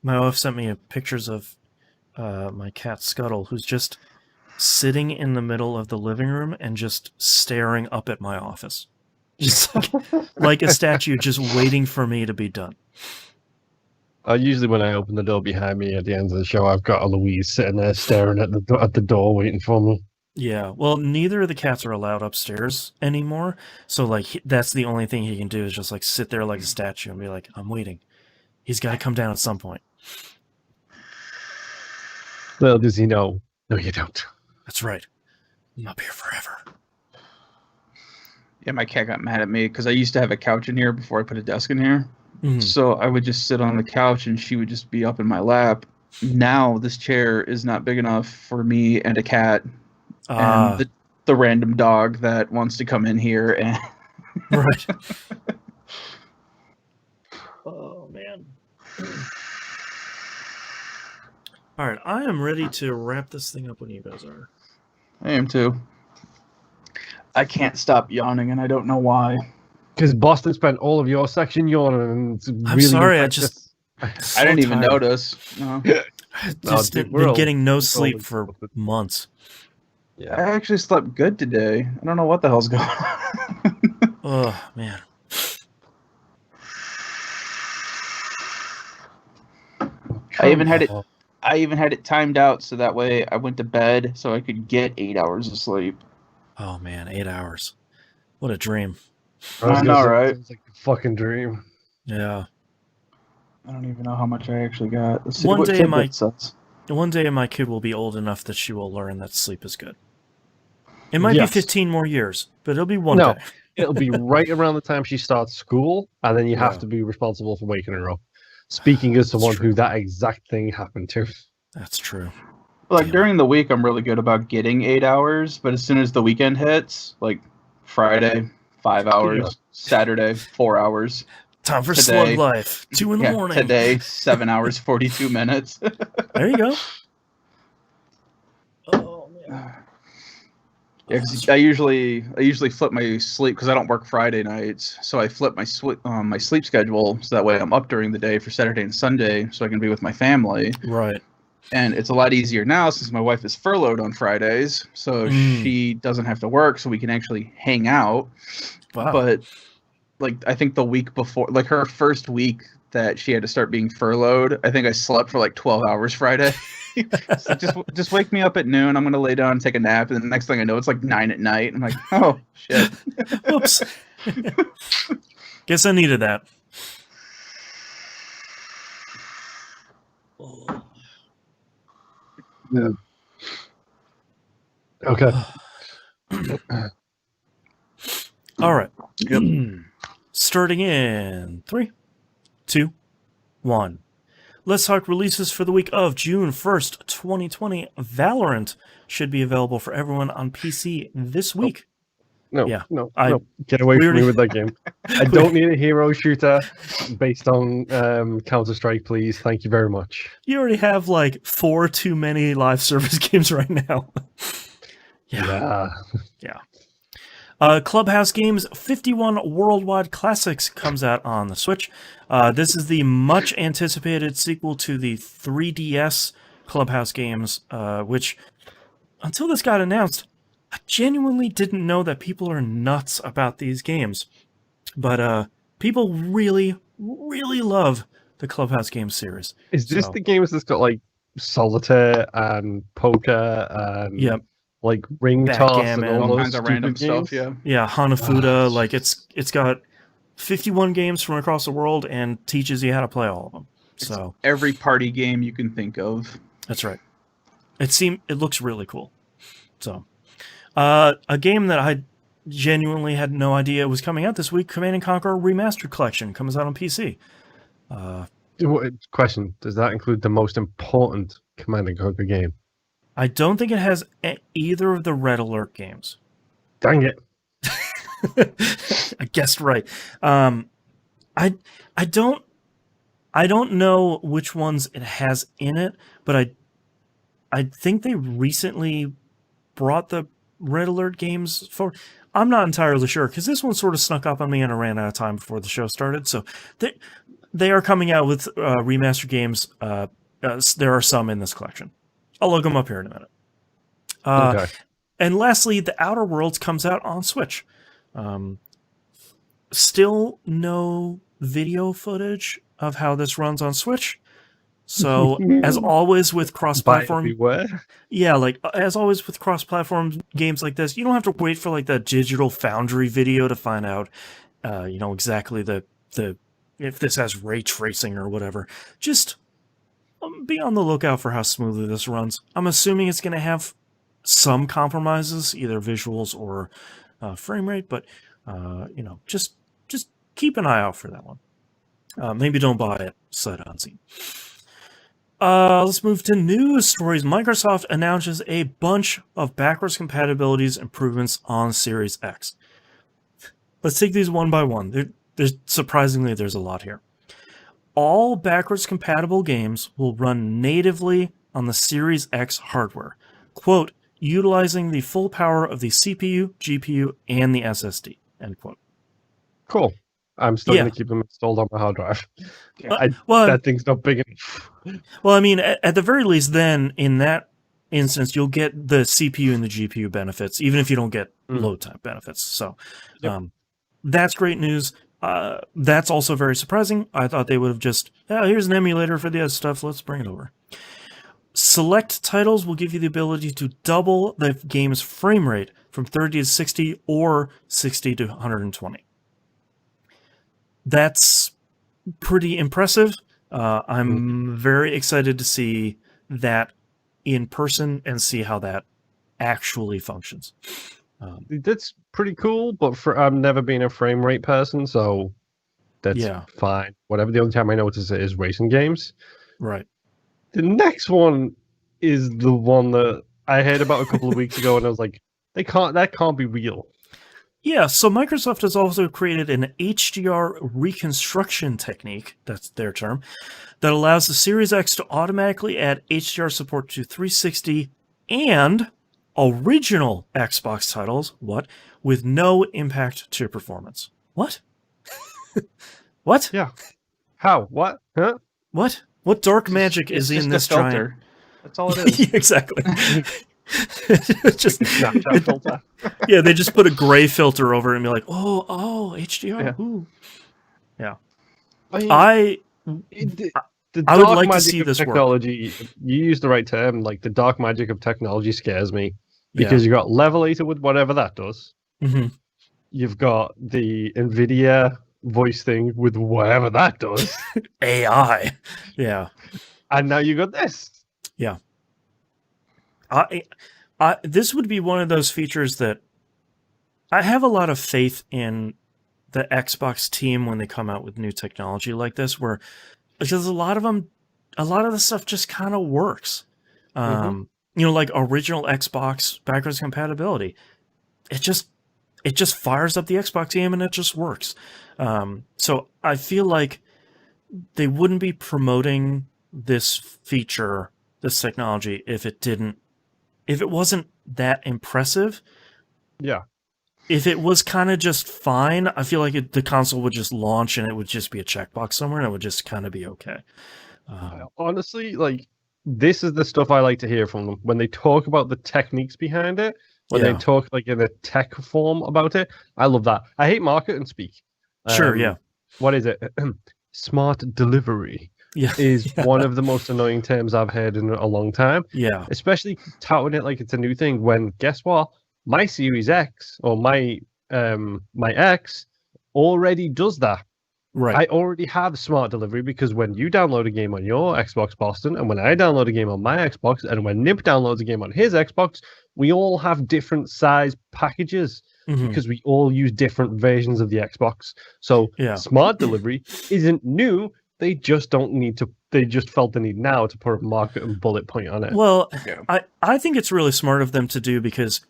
My wife sent me pictures of my cat Scuttle, who's just sitting in the middle of the living room and just staring up at my office. Just like a statue, just waiting for me to be done. Usually when I open the door behind me at the end of the show, I've got a Louise sitting there staring at the door waiting for me. Yeah, well, neither of the cats are allowed upstairs anymore, so like that's the only thing he can do is just like sit there like a statue and be like, I'm waiting. He's got to come down at some point. Little does he know, no you don't. That's right. I'm up here forever. Yeah, my cat got mad at me because I used to have a couch in here before I put a desk in here. Mm-hmm. So I would just sit on the couch and she would just be up in my lap. Now this chair is not big enough for me and a cat and the random dog that wants to come in here. And right. Oh, man. All right, I am ready to wrap this thing up when you guys are. I am too. I can't stop yawning, and I don't know why. Because Boston spent all of your section yawning. And it's I'm really sorry, I didn't even notice. No. Just been getting no sleep for months. Yeah. I actually slept good today. I don't know what the hell's going on. Oh, man. I even had it timed out so that way I went to bed so I could get 8 hours of sleep. Oh, man, 8 hours. What a dream. I know, right? It's like a fucking dream. Yeah. I don't even know how much I actually got. Let's see One what day Fitbit says. One day my kid will be old enough that she will learn that sleep is good. It might be 15 more years, but it'll be one day. It'll be right around the time she starts school, and then you have to be responsible for waking her up. Speaking as someone who that exact thing happened to. That's true. Like during the week, I'm really good about getting 8 hours, but as soon as the weekend hits, like Friday, 5 hours, Saturday, 4 hours. Time for slug life. 2 in the morning. Today, 7 hours, 42 minutes. There you go. Oh man. Yeah, 'cause I usually flip my sleep because I don't work Friday nights, so I flip my sleep schedule so that way I'm up during the day for Saturday and Sunday, so I can be with my family. Right. And it's a lot easier now since my wife is furloughed on Fridays, so she doesn't have to work, so we can actually hang out. Wow. But like I think the week before, like her first week that she had to start being furloughed, I think I slept for like 12 hours Friday. So just wake me up at noon. I'm gonna lay down and take a nap, and the next thing I know, it's like 9 at night. I'm like, oh shit. Whoops. Guess I needed that. Yeah. Okay. All right. Yep. Starting in 3, 2, 1. Let's talk releases for the week of June 1st, 2020. Valorant should be available for everyone on PC this week. No, Yeah. no. Get away from me with that game. I don't need a hero shooter based on Counter-Strike, please. Thank you very much. You already have like 4 too many live service games right now. Yeah. Clubhouse Games 51 Worldwide Classics comes out on the Switch. This is the much anticipated sequel to the 3DS Clubhouse Games, which, until this got announced, I genuinely didn't know that people are nuts about these games. But people really, really love the Clubhouse Games series. Is this the games that's got like solitaire and poker and Yep. like ring toss and Backgammon. all All those kinds of stupid random games. stuff. Yeah. Yeah, Hanafuda. Ah, Like it's got 51 games from across the world and teaches you how to play all of them. So Every party game you can think of. that's right. It looks really cool. So, a game that I genuinely had no idea was coming out this week, Command & Conquer Remastered Collection, comes out on PC. Question: does that include the most important Command and Conquer game? I don't think it has either of the Red Alert games. Dang it! I guessed right. I don't know which ones it has in it, but I think they recently brought the Red Alert games for. I'm not entirely sure because this one sort of snuck up on me and I ran out of time before the show started. So they are coming out with remastered games. There are some in this collection. I'll look them up here in a minute. Okay. And lastly, The Outer Worlds comes out on Switch. Still no video footage of how this runs on Switch. So, as always with cross-platform, Beware. yeah, like as always with cross-platform games like this, you don't have to wait for like the Digital Foundry video to find out, exactly the if this has ray tracing or whatever. Just be on the lookout for how smoothly this runs. I'm assuming it's going to have some compromises, either visuals or frame rate, but just keep an eye out for that one. Maybe don't buy it sight unseen. Let's move to news stories. Microsoft announces a bunch of backwards compatibilities improvements on Series X. Let's take these one by one. Surprisingly, there's a lot here. All backwards compatible games will run natively on the Series X hardware. Quote, utilizing the full power of the CPU, GPU, and the SSD. End quote. Cool. I'm still going to keep them installed on my hard drive. That thing's not big enough. Well, I mean, at the very least, then, in that instance, you'll get the CPU and the GPU benefits, even if you don't get load time benefits. So, that's great news. That's also very surprising. I thought they would have just, here's an emulator for the other stuff, let's bring it over. Select titles will give you the ability to double the game's frame rate from 30 to 60 or 60 to 120. That's pretty impressive. I'm very excited to see that in person and see how that actually functions. That's pretty cool, but I've never been a frame rate person, so that's fine. Whatever. The only time I notice it is racing games. Right. The next one is the one that I heard about a couple of weeks ago, and I was like, that can't be real. Yeah, so Microsoft has also created an HDR reconstruction technique, that's their term, that allows the Series X to automatically add HDR support to 360 and original Xbox titles, with no impact to performance. What? What? Yeah. How? What? Huh? What? What dark magic is in this filter? That's all it is. Yeah, exactly. Just Snapchat filter. Yeah, they just put a gray filter over it and be like, oh, HDR. Yeah. Ooh. Yeah. I would like to see this technology. work. You use the right term. Like the dark magic of technology scares me because you got Levelator with whatever that does. Mm-hmm. You've got the NVIDIA voice thing with whatever that does. AI. Yeah. And now you got this. Yeah. This would be one of those features that I have a lot of faith in the Xbox team when they come out with new technology like this, because a lot of the stuff just kind of works. Like original Xbox backwards compatibility. It just fires up the Xbox game and it just works. So I feel like they wouldn't be promoting this feature, this technology, if it wasn't that impressive. Yeah. If it was kind of just fine, I feel like the console would just launch and it would just be a checkbox somewhere and it would just kind of be okay. Honestly, like, this is the stuff I like to hear from them. When they talk about the techniques behind it, when they talk like in a tech form about it, I love that. I hate market and speak. Sure, yeah. What is it? Smart delivery. is Yeah. one of the most annoying terms I've heard in a long time. Yeah. Especially touting it like it's a new thing when guess what? My Series X or my X already does that. Right. I already have smart delivery because when you download a game on your Xbox, Boston, and when I download a game on my Xbox, and when Nip downloads a game on his Xbox, we all have different size packages because we all use different versions of the Xbox. So Yeah. smart delivery isn't new. They just don't need to. They just felt the need now to put a market and bullet point on it. Well, Yeah. I think it's really smart of them to do because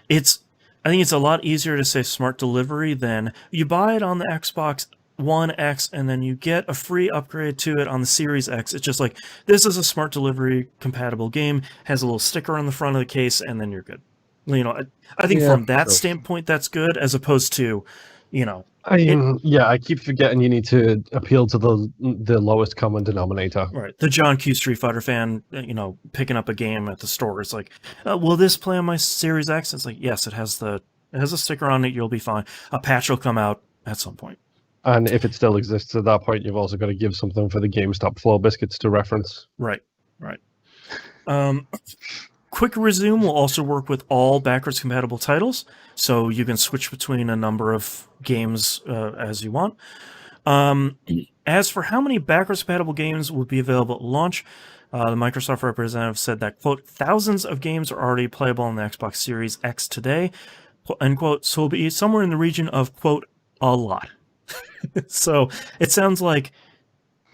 it's. I think it's a lot easier to say smart delivery than you buy it on the Xbox One X and then you get a free upgrade to it on the Series X. It's just like, this is a smart delivery compatible game, has a little sticker on the front of the case, and then you're good. You know, I think from that standpoint, that's good, as opposed to, you know... I keep forgetting you need to appeal to the lowest common denominator. Right. The John Q. Street Fighter fan, you know, picking up a game at the store. It's like, will this play on my Series X? It's like, yes, it has a sticker on it. You'll be fine. A patch will come out at some point. And if it still exists at that point, you've also got to give something for the GameStop floor biscuits to reference. Right. Quick Resume will also work with all backwards compatible titles, so you can switch between a number of games as you want. As for how many backwards compatible games will be available at launch, the Microsoft representative said that, quote, thousands of games are already playable on the Xbox Series X today, end quote, so it'll be somewhere in the region of, quote, a lot. So it sounds like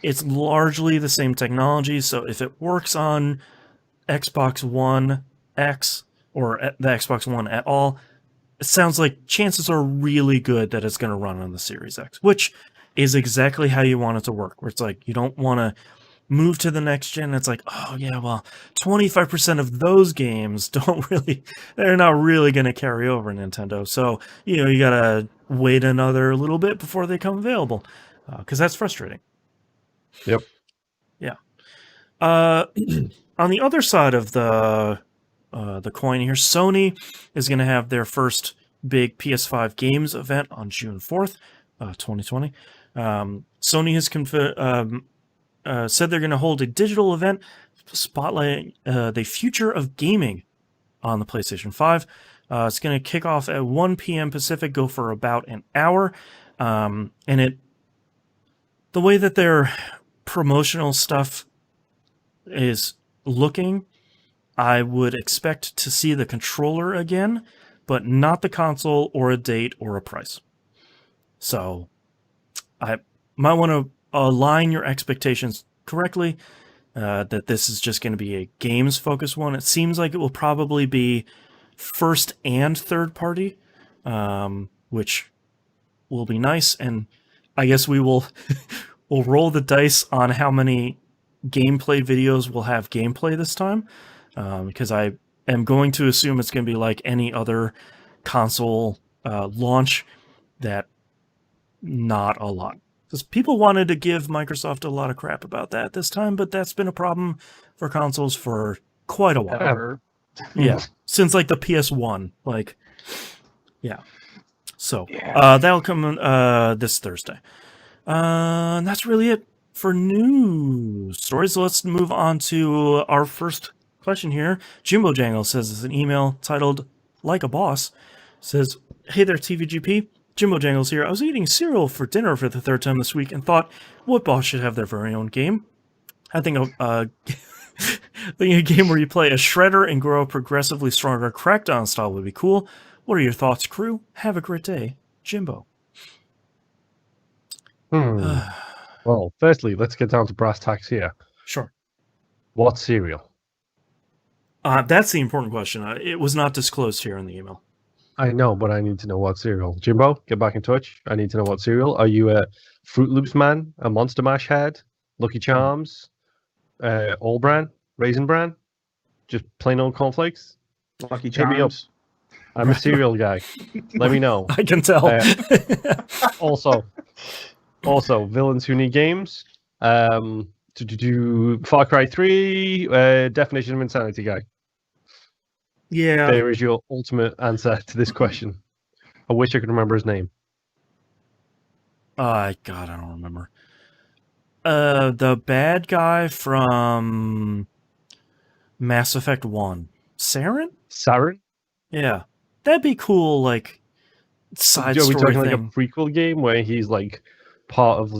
it's largely the same technology, so if it works on Xbox One X or the Xbox One at all, it sounds like chances are really good that it's going to run on the Series X, which is exactly how you want it to work, where it's like you don't want to move to the next gen. It's like, oh yeah, well, 25% of those games they're not really going to carry over Nintendo. So, you know, you got to wait another little bit before they come available, because that's frustrating. Yep. Yeah. On the other side of the coin here, Sony is going to have their first big PS5 games event on June 4th, 2020. Sony has said they're going to hold a digital event spotlighting the future of gaming on the PlayStation 5. It's going to kick off at 1 p.m. Pacific, go for about an hour. And the way that their promotional stuff is looking, I would expect to see the controller again, but not the console or a date or a price. So I might want to align your expectations correctly, that this is just going to be a games-focused one. It seems like it will probably be first and third party, which will be nice, and I guess we'll roll the dice on how many gameplay videos will have gameplay this time, because I am going to assume it's going to be like any other console launch, that not a lot. Because people wanted to give Microsoft a lot of crap about that this time, but that's been a problem for consoles for quite a while. Yeah, since like the PS1, like, yeah. So that'll come this Thursday. And that's really it for news stories. So let's move on to our first question here. Jimbo Jangle says it's an email titled "Like a Boss." Says, "Hey there, TVGP. Jimbo Jangles here. I was eating cereal for dinner for the third time this week and thought, what boss should have their very own game? I think a game where you play a shredder and grow a progressively stronger Crackdown style would be cool. What are your thoughts, crew? Have a great day, Jimbo." Well, firstly, let's get down to brass tacks here. Sure. What cereal? That's the important question. It was not disclosed here in the email. I know, but I need to know what cereal. Jimbo, get back in touch. I need to know what cereal. Are you a Fruit Loops man, a Monster Mash head, Lucky Charms, All Bran, Raisin Bran, just plain old cornflakes? Lucky Hit me up. Charms. I'm a cereal guy. Let me know. I can tell. Also, villains who need games. To do Far Cry 3, definition of insanity guy. Yeah. There is your ultimate answer to this question. I wish I could remember his name. God, I don't remember. The bad guy from Mass Effect 1. Saren? Saren? Yeah. That'd be cool, like, side Are we story talking like a thing. prequel game where he's like part of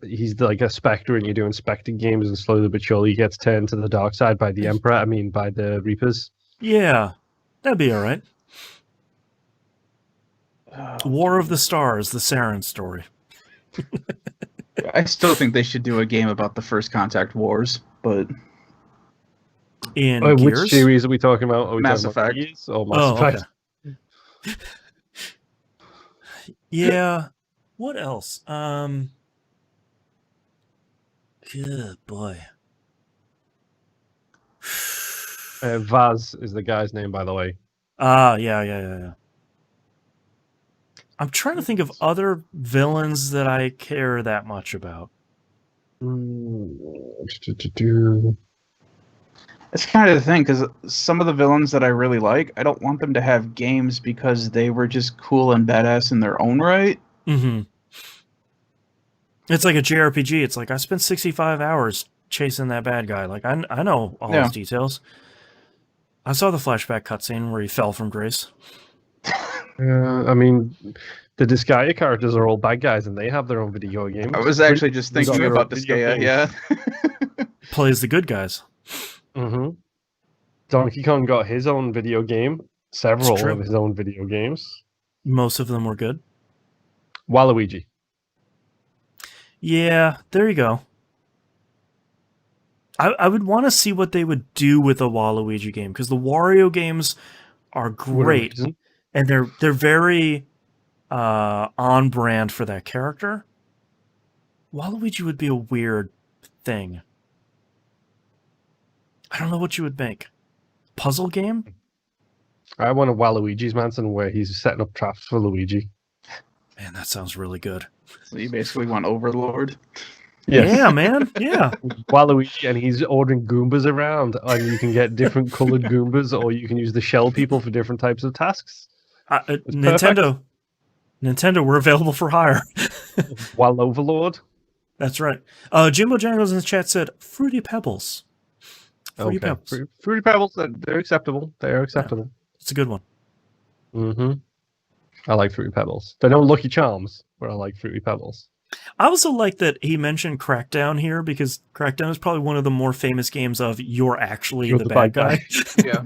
he's like a Spectre and you're doing Spectre games and slowly but surely he gets turned to the dark side by the Emperor, by the Reapers. Yeah. That'd be alright. War of the Stars, the Saren story. I still think they should do a game about the First Contact Wars, but In Which Gears? series are we talking about? Are we Mass talking about Effect. Gears or Mass Effect? Okay. Yeah. What else? Good boy. Vaz is the guy's name, by the way. Yeah. I'm trying to think of other villains that I care that much about. it's kind of the thing, because some of the villains that I really like, I don't want them to have games because they were just cool and badass in their own right. Mm-hmm. It's like a JRPG. It's like I spent 65 hours chasing that bad guy. Like I know all his details. I saw the flashback cutscene where he fell from grace. The Disgaea characters are all bad guys and they have their own video games. I was actually just thinking about Disgaea, yeah. Plays the good guys. Mm-hmm. Donkey Kong got his own video game. Several of his own video games. Most of them were good. Waluigi. Yeah, there you go. I would want to see what they would do with a Waluigi game, because the Wario games are great, and they're very on brand for that character. Waluigi would be a weird thing. I don't know what you would make. Puzzle game? I want a Waluigi's Mansion where he's setting up traps for Luigi. Man, that sounds really good. So you basically want Overlord? Yes. Yeah, man. Yeah. Waluigi, and he's ordering Goombas around, and you can get different colored Goombas, or you can use the shell people for different types of tasks. Nintendo, we're available for hire. Overlord. That's right. Jimbo Jangles in the chat said Fruity Pebbles. Fruity Pebbles. Fruity Pebbles, they're acceptable. They're acceptable. Yeah, it's a good one. Mm-hmm. I like Fruity Pebbles. They're no Lucky Charms, but I like Fruity Pebbles. I also like that he mentioned Crackdown here, because Crackdown is probably one of the more famous games of you're actually the bad guy. Yeah.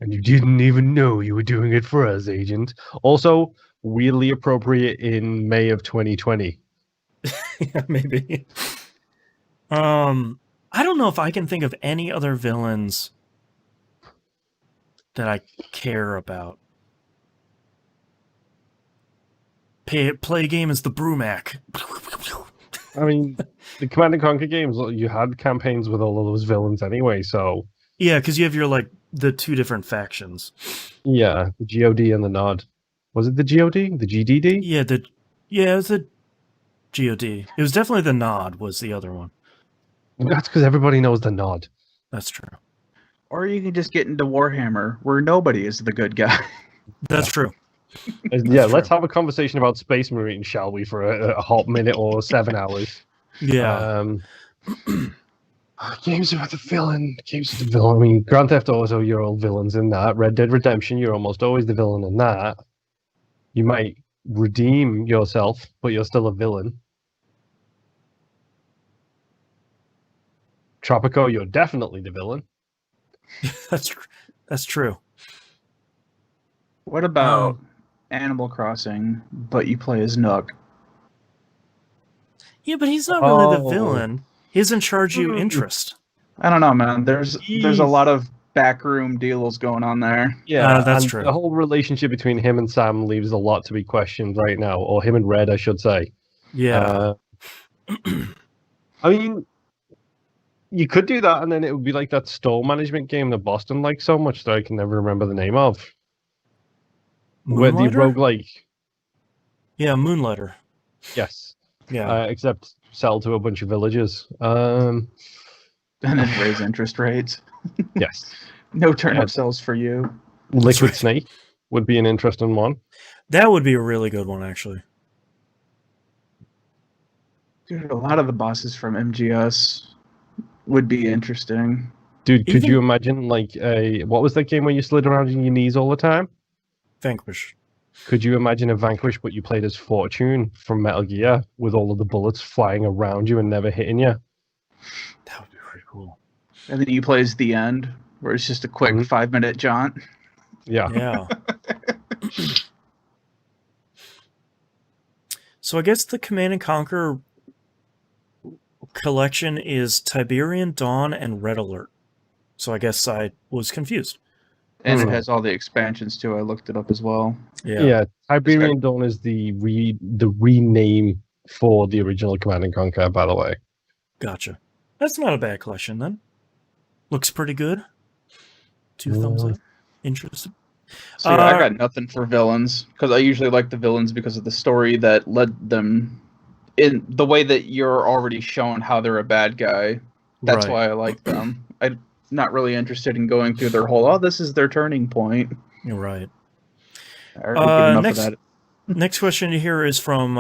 And you didn't even know you were doing it for us, Agent. Also, weirdly appropriate in May of 2020. Yeah, maybe. I don't know if I can think of any other villains that I care about. Play a game as the Brumac. I mean, the Command and Conquer games, you had campaigns with all of those villains anyway, so... Yeah, because you have your, the two different factions. Yeah, the GOD and the Nod. Was it the GOD? The GDD? Yeah, it was the GOD. It was definitely the Nod was the other one. That's because everybody knows the Nod. That's true. Or you can just get into Warhammer, where nobody is the good guy. That's true. Let's have a conversation about Space Marine, shall we, for a hot minute or 7 hours. Yeah. Games about the villain. I mean, Grand Theft Auto, you're all villains in that. Red Dead Redemption, you're almost always the villain in that. You might redeem yourself, but you're still a villain. Tropico, you're definitely the villain. That's true. What about Animal Crossing, but you play as Nook? Yeah, but he's not really the villain. He doesn't charge you interest. I don't know, man. There's a lot of backroom deals going on there. Yeah, that's true. The whole relationship between him and Sam leaves a lot to be questioned right now, or him and Red, I should say. Yeah. I mean, you could do that, and then it would be like that store management game that Boston likes so much that I can never remember the name of. Where the roguelike. Yeah, Moonlighter. Yes. Yeah. Except sell to a bunch of villagers. And then raise interest rates. Yes. No turnip cells for you. Liquid Snake would be an interesting one. That would be a really good one, actually. Dude, a lot of the bosses from MGS would be interesting. Dude, could you imagine like what was that game where you slid around on your knees all the time? Vanquish. Could you imagine a Vanquish, but you played as Fortune from Metal Gear with all of the bullets flying around you and never hitting you? That would be pretty cool. And then you play as the end, where it's just a quick 5-minute jaunt. Yeah. Yeah. So I guess the Command and Conquer collection is Tiberian Dawn and Red Alert. So I guess I was confused. And it has all the expansions too. I looked it up as well. Yeah. Tiberian Dawn is the rename for the original Command and Conquer, by the way. Gotcha. That's not a bad collection then. Looks pretty good. 2 thumbs up. Interesting. So I got nothing for villains, because I usually like the villains because of the story that led them in the way that you're already shown how they're a bad guy. That's why I like them. I'm not really interested in going through their whole, this is their turning point. You're right. I already get enough of that. Next question here is from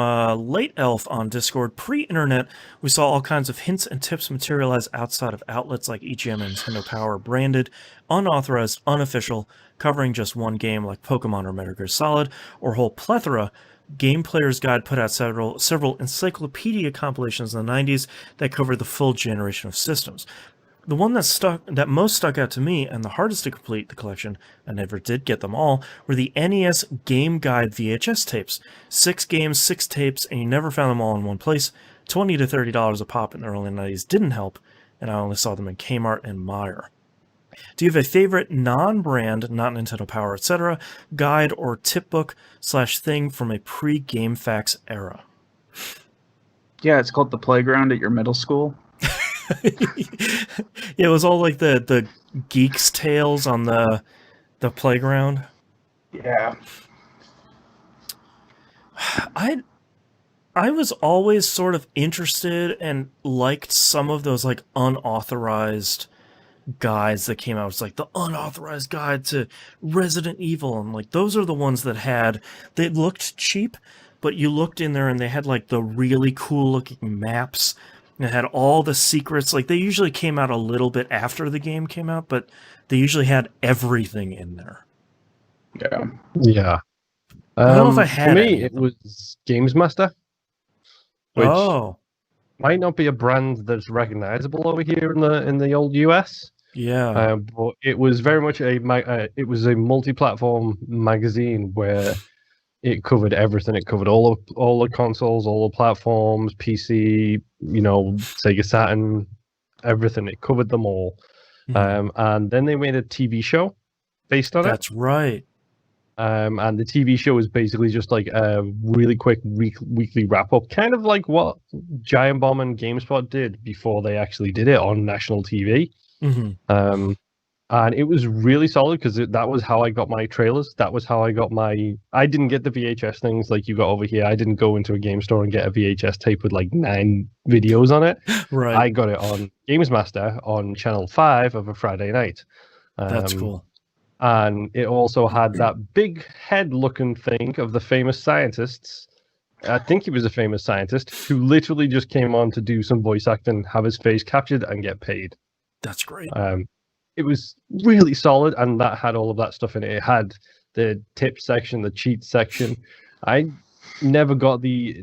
Late Elf on Discord. Pre-internet, we saw all kinds of hints and tips materialize outside of outlets like EGM and Nintendo Power, branded, unauthorized, unofficial, covering just one game like Pokemon or Metal Gear Solid, or whole plethora. Game Player's Guide put out several encyclopedia compilations in the 90s that covered the full generation of systems. The one that most stuck out to me, and the hardest to complete the collection, I never did get them all, were the NES Game Guide VHS tapes. 6 games, 6 tapes, and you never found them all in one place. $20 to $30 a pop in the early 90s didn't help, and I only saw them in Kmart and Meijer. Do you have a favorite non-brand, not Nintendo Power, etc., guide or tip book / thing from a pre-Game Facts era? Yeah, it's called The Playground at your middle school. Yeah, it was all like the geeks' tales on the playground. Yeah. I was always sort of interested and liked some of those like unauthorized guides that came out. It's like the unauthorized guide to Resident Evil, and like those are the ones that they looked cheap, but you looked in there and they had like the really cool looking maps. It had all the secrets. Like, they usually came out a little bit after the game came out, but they usually had everything in there. Yeah. I don't know if I had for me, it was Games Master, which might not be a brand that's recognizable over here in the old US. Yeah. But it was very much it was a multi-platform magazine where it covered everything. It covered all the consoles, all the platforms, PC, Sega Saturn, everything. It covered them all. Mm-hmm. And then they made a TV show based on it. That's right. And the TV show is basically just like a really quick weekly wrap-up, kind of like what Giant Bomb and GameSpot did before they actually did it on national TV. Mm-hmm. And it was really solid because that was how I got my trailers. That was how I got I didn't get the VHS things like you got over here. I didn't go into a game store and get a VHS tape with like 9 videos on it. Right. I got it on Games Master on Channel 5 of a Friday night. That's cool. And it also had that big head-looking thing of the famous scientists. I think he was a famous scientist who literally just came on to do some voice acting, have his face captured, and get paid. That's great. It was really solid, and that had all of that stuff in it. It had the tip section, the cheat section. I never got the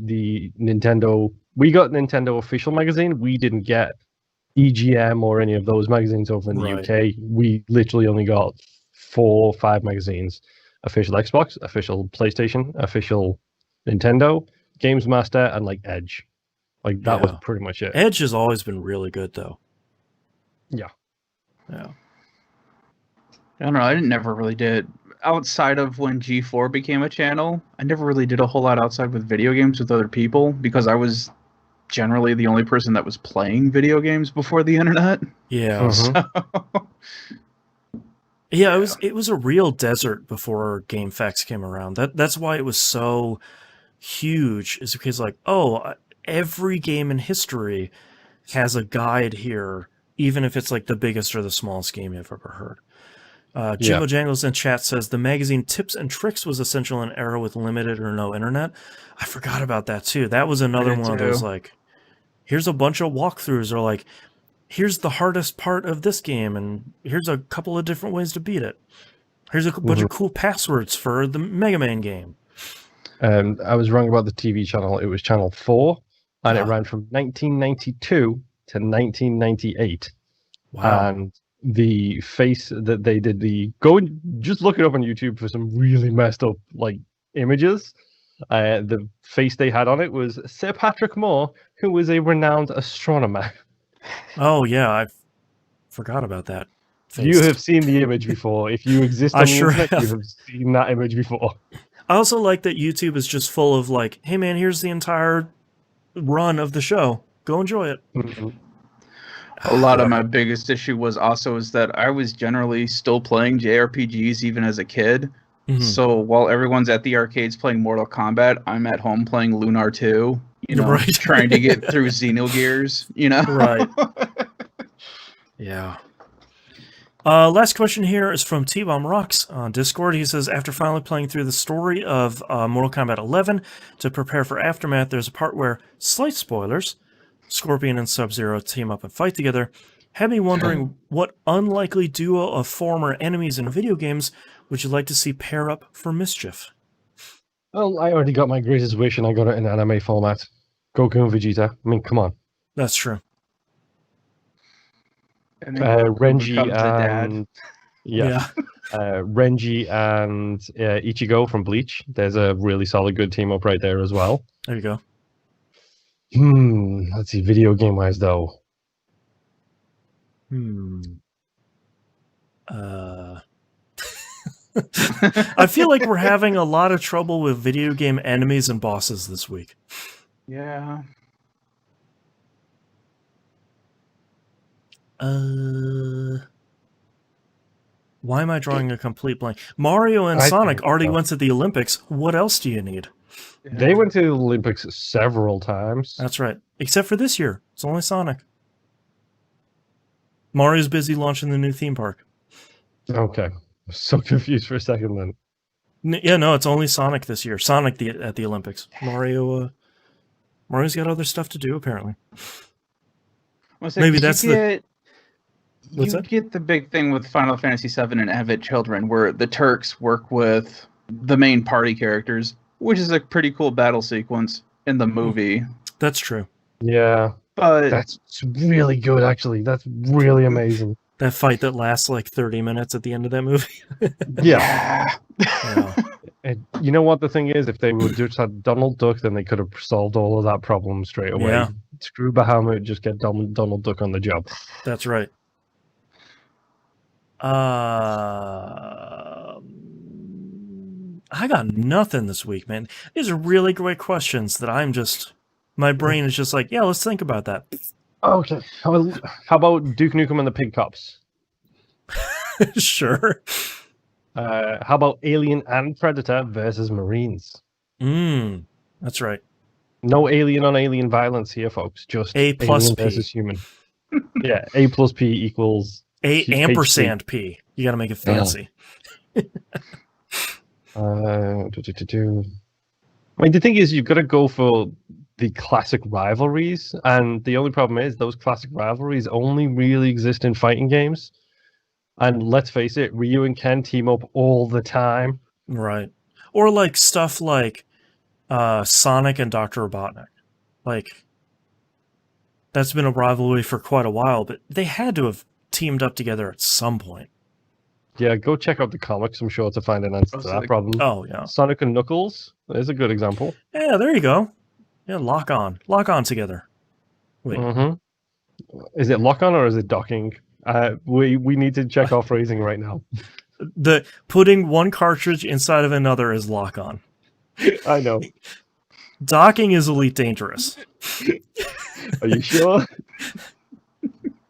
Nintendo. We got Nintendo official magazine. We didn't get EGM or any of those magazines over in the UK. We literally only got 4 or 5 magazines: official Xbox, official PlayStation, official Nintendo, Games Master, and like Edge. Like that was pretty much it. Edge has always been really good, though. Yeah. I don't know. I never really did outside of when G4 became a channel. I never really did a whole lot outside with video games with other people because I was generally the only person that was playing video games before the internet. Yeah. Mm-hmm. Yeah, it was a real desert before Game Facts came around. That's why it was so huge. Is because like, every game in history has a guide here, even if it's like the biggest or the smallest game you've ever heard. Jimbo Jangles in chat says the magazine Tips and Tricks was essential in an era with limited or no internet. I forgot about that too. That was another one of those like here's a bunch of walkthroughs, or like, here's the hardest part of this game, and here's a couple of different ways to beat it. Here's a bunch of cool passwords for the Mega Man game. I was wrong about the TV channel. It was channel 4, and it ran from 1992 to 1998. Wow. And the face that they did, just look it up on YouTube for some really messed up like images. The face they had on it was Sir Patrick Moore, who was a renowned astronomer. Oh yeah, I forgot about that. You have seen the image before. If you exist on the internet, you have seen that image before. I also like that YouTube is just full of like, hey man, here's the entire run of the show. Go enjoy it. Mm-hmm. A lot of my biggest issue was that I was generally still playing JRPGs even as a kid. Mm-hmm. So while everyone's at the arcades playing Mortal Kombat, I'm at home playing Lunar 2, trying to get through Xenogears, Right. Yeah. Last question here is from T-Bomb Rocks on Discord. He says, after finally playing through the story of Mortal Kombat 11 to prepare for Aftermath, there's a part where, slight spoilers, Scorpion and Sub-Zero team up and fight together. Had me wondering what unlikely duo of former enemies in video games would you like to see pair up for mischief? Well, I already got my greatest wish and I got it in anime format. Goku and Vegeta. I mean, come on. That's true. Renji and Renji and Ichigo from Bleach. There's a really solid good team up right there as well. There you go. Let's see, video game wise though. I feel like we're having a lot of trouble with video game enemies and bosses this week. Yeah. Why am I drawing a complete blank? Mario and Sonic already went to the Olympics. What else do you need? They went to the Olympics several times. That's right. Except for this year. It's only Sonic. Mario's busy launching the new theme park. Okay. I'm so confused for a second then. Yeah, no, it's only Sonic this year. Sonic at the Olympics. Mario's got other stuff to do, apparently. Maybe that's the... You get the big thing with Final Fantasy VII and Avid Children, where the Turks work with the main party characters, which is a pretty cool battle sequence in the movie. That's true. Yeah. But that's really good, actually. That's really amazing. That fight that lasts like 30 minutes at the end of that movie. Yeah. And you know what the thing is? If they would just had Donald Duck, then they could have solved all of that problem straight away. Yeah. Screw Bahamut, just get Donald Duck on the job. That's right. I got nothing this week, man. These are really great questions that my brain is just like, yeah, let's think about that. Okay. How about Duke Nukem and the Pig Cops? Sure. How about Alien and Predator versus Marines? That's right. No alien on alien violence here, folks. Just A plus alien P versus human. Yeah, A plus P equals A ampersand P. You got to make it fancy. I mean, the thing is, you've got to go for the classic rivalries, and the only problem is those classic rivalries only really exist in fighting games. And let's face it, Ryu and Ken team up all the time. Right. Or like stuff like Sonic and Dr. Robotnik. Like, that's been a rivalry for quite a while, but they had to have teamed up together at some point. Yeah, go check out the comics, I'm sure, to find an answer to that problem. Oh, yeah. Sonic and Knuckles is a good example. Yeah, there you go. Yeah, lock on together. Wait. Is it lock on or is it docking? We need to check our phrasing right now. The putting one cartridge inside of another is lock on. I know. Docking is Elite Dangerous. Are you sure?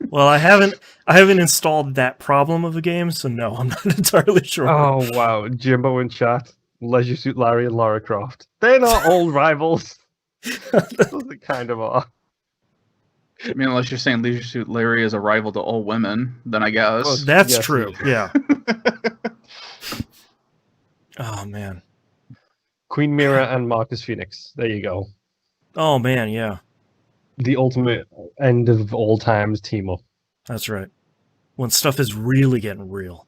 Well, I haven't installed that problem of a game, so no, I'm not entirely sure. Oh wow, Jimbo in chat, Leisure Suit Larry and Lara Croft. They're not old rivals. They kind of are. I mean, unless you're saying Leisure Suit Larry is a rival to all women, then I guess. Well, that's true. Yeah. Oh man. Queen Mira and Marcus Phoenix. There you go. Oh man, yeah. the ultimate end of all times team up. That's right. When stuff is really getting real.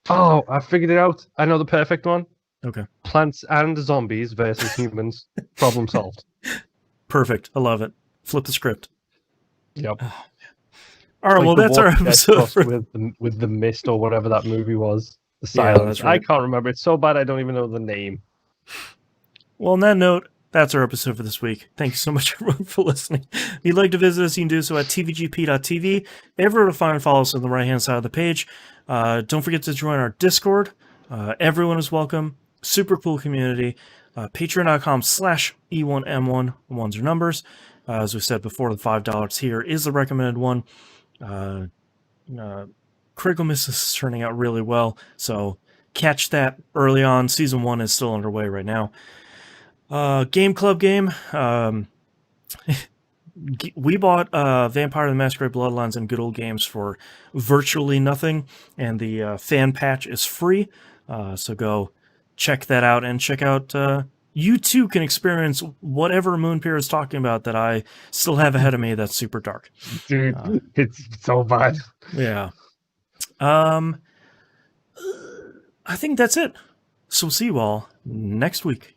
Oh, I figured it out. I know the perfect one. Okay. Plants and zombies versus humans. Problem solved. Perfect. I love it. Flip the script. Yep. All right, well, that's our episode. With the mist or whatever that movie was. The Yeah, silence. that's right. I can't remember. It's so bad I don't even know the name. Well, on that note, that's our episode for this week. Thank you so much, everyone, for listening. If you'd like to visit us, you can do so at tvgp.tv. Everywhere to find and follow us on the right-hand side of the page. Don't forget to join our Discord. Everyone is welcome. Super cool community. Patreon.com/E1M1. Ones are numbers. As we said before, the $5 here is the recommended one. Critical Misses is turning out really well, so catch that early on. Season 1 is still underway right now. Game Club game. We bought Vampire the Masquerade Bloodlines and Good Old Games for virtually nothing, and the fan patch is free, so go check that out, and check out... you too can experience whatever Moonpeer is talking about that I still have ahead of me that's super dark. Dude, it's so bad. Yeah. I think that's it. So we'll see you all next week.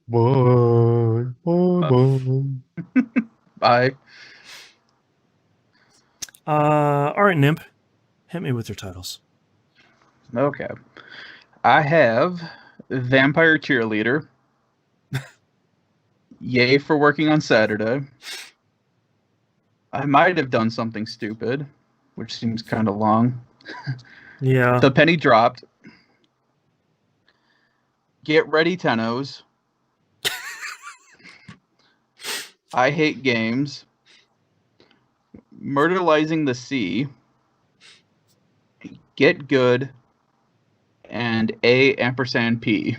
Bye. Bye. All right, Nimp. Hit me with your titles. Okay. I have Vampire Cheerleader. Yay for working on Saturday. I might have done something stupid, which seems kind of long. Yeah. The penny dropped. Get ready, Tennos. I hate games. Murderalizing the Sea. Get good. And A&P.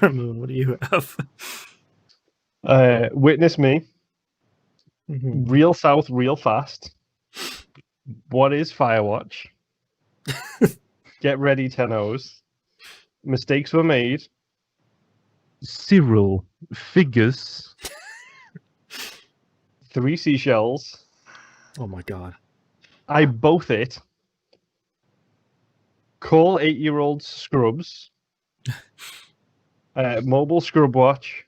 Ramon, what do you have? Witness Me. Mm-hmm. Real South, Real Fast. What is Firewatch? Get ready, Tennos. Mistakes were made. Cyril Figures. 3 Seashells. Oh my god. I Both It. Call 8-year-old Scrubs. Mobile Scrub Watch.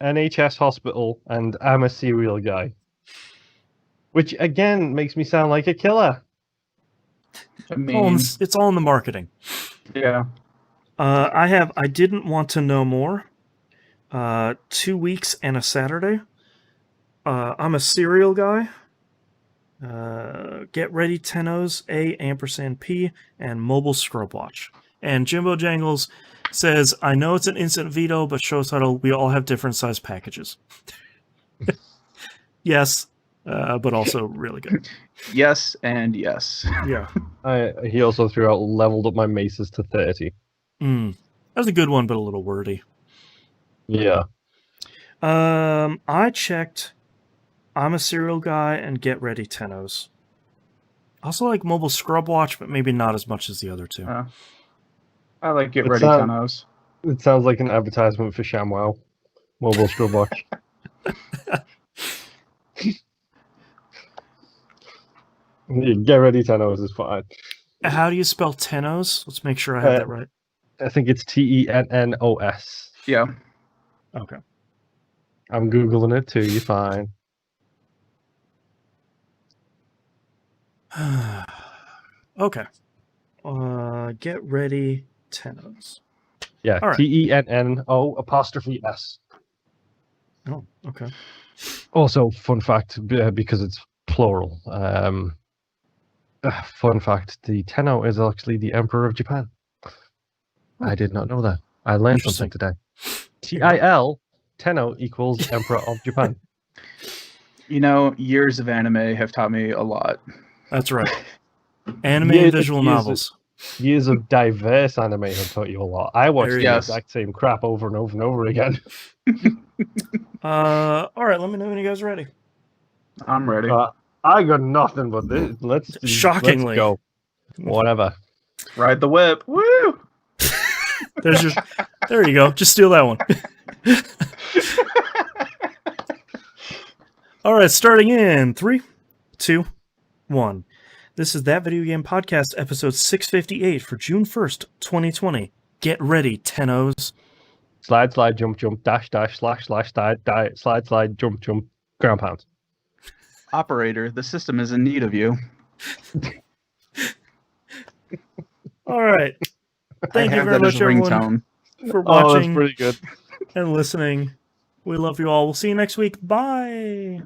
NHS Hospital, and I'm a Serial Guy. Which, again, makes me sound like a killer. I mean, It's all in the marketing. yeah. I didn't want to know more. 2 weeks and a Saturday. I'm a Serial Guy. Get ready, Tennos, A&P, and Mobile Scrub Watch. And Jimbo Jangles says, I know it's an instant veto, but show title, we all have different size packages. Yes, but also really good. Yes and yes. Yeah. He also threw out leveled up my maces to 30. That was a good one, but a little wordy. Yeah. I checked I'm a Serial Guy and Get Ready, Tennos. Also like Mobile Scrub Watch, but maybe not as much as the other two. I like Get Ready, Tennos. It sounds like an advertisement for ShamWow. Mobile Scrub Watch. Get Ready, Tennos is fine. How do you spell Tennos? Let's make sure I have that right. I think it's Tennos. Yeah. Okay. I'm Googling it too, you're fine. Okay. Get Ready, Tennos. Yeah, all right. TENNO''S. Oh, okay. Also, fun fact, because it's plural. Fun fact, the Tenno is actually the Emperor of Japan. I did not know that. I learned something today. TIL, Tenno equals Emperor of Japan. You know, years of anime have taught me a lot. That's right. Anime and visual novels. Years of diverse anime have taught you a lot. I watched the exact same crap over and over and over again. All right, let me know when you guys are ready. I'm ready. I got nothing but this. Let's shockingly go. Whatever. Ride the whip. Woo! There you go. Just steal that one. All right, starting in 3, 2, 1. This is That Video Game Podcast, episode 658 for June 1st, 2020. Get ready, Tennos. Slide, slide, jump, jump, dash, dash, slash, slash, slide, slide, jump, jump, ground pound. Operator, the system is in need of you. All right. Thank you very much, everyone, for Oh, that's watching pretty good. and listening. We love you all. We'll see you next week. Bye.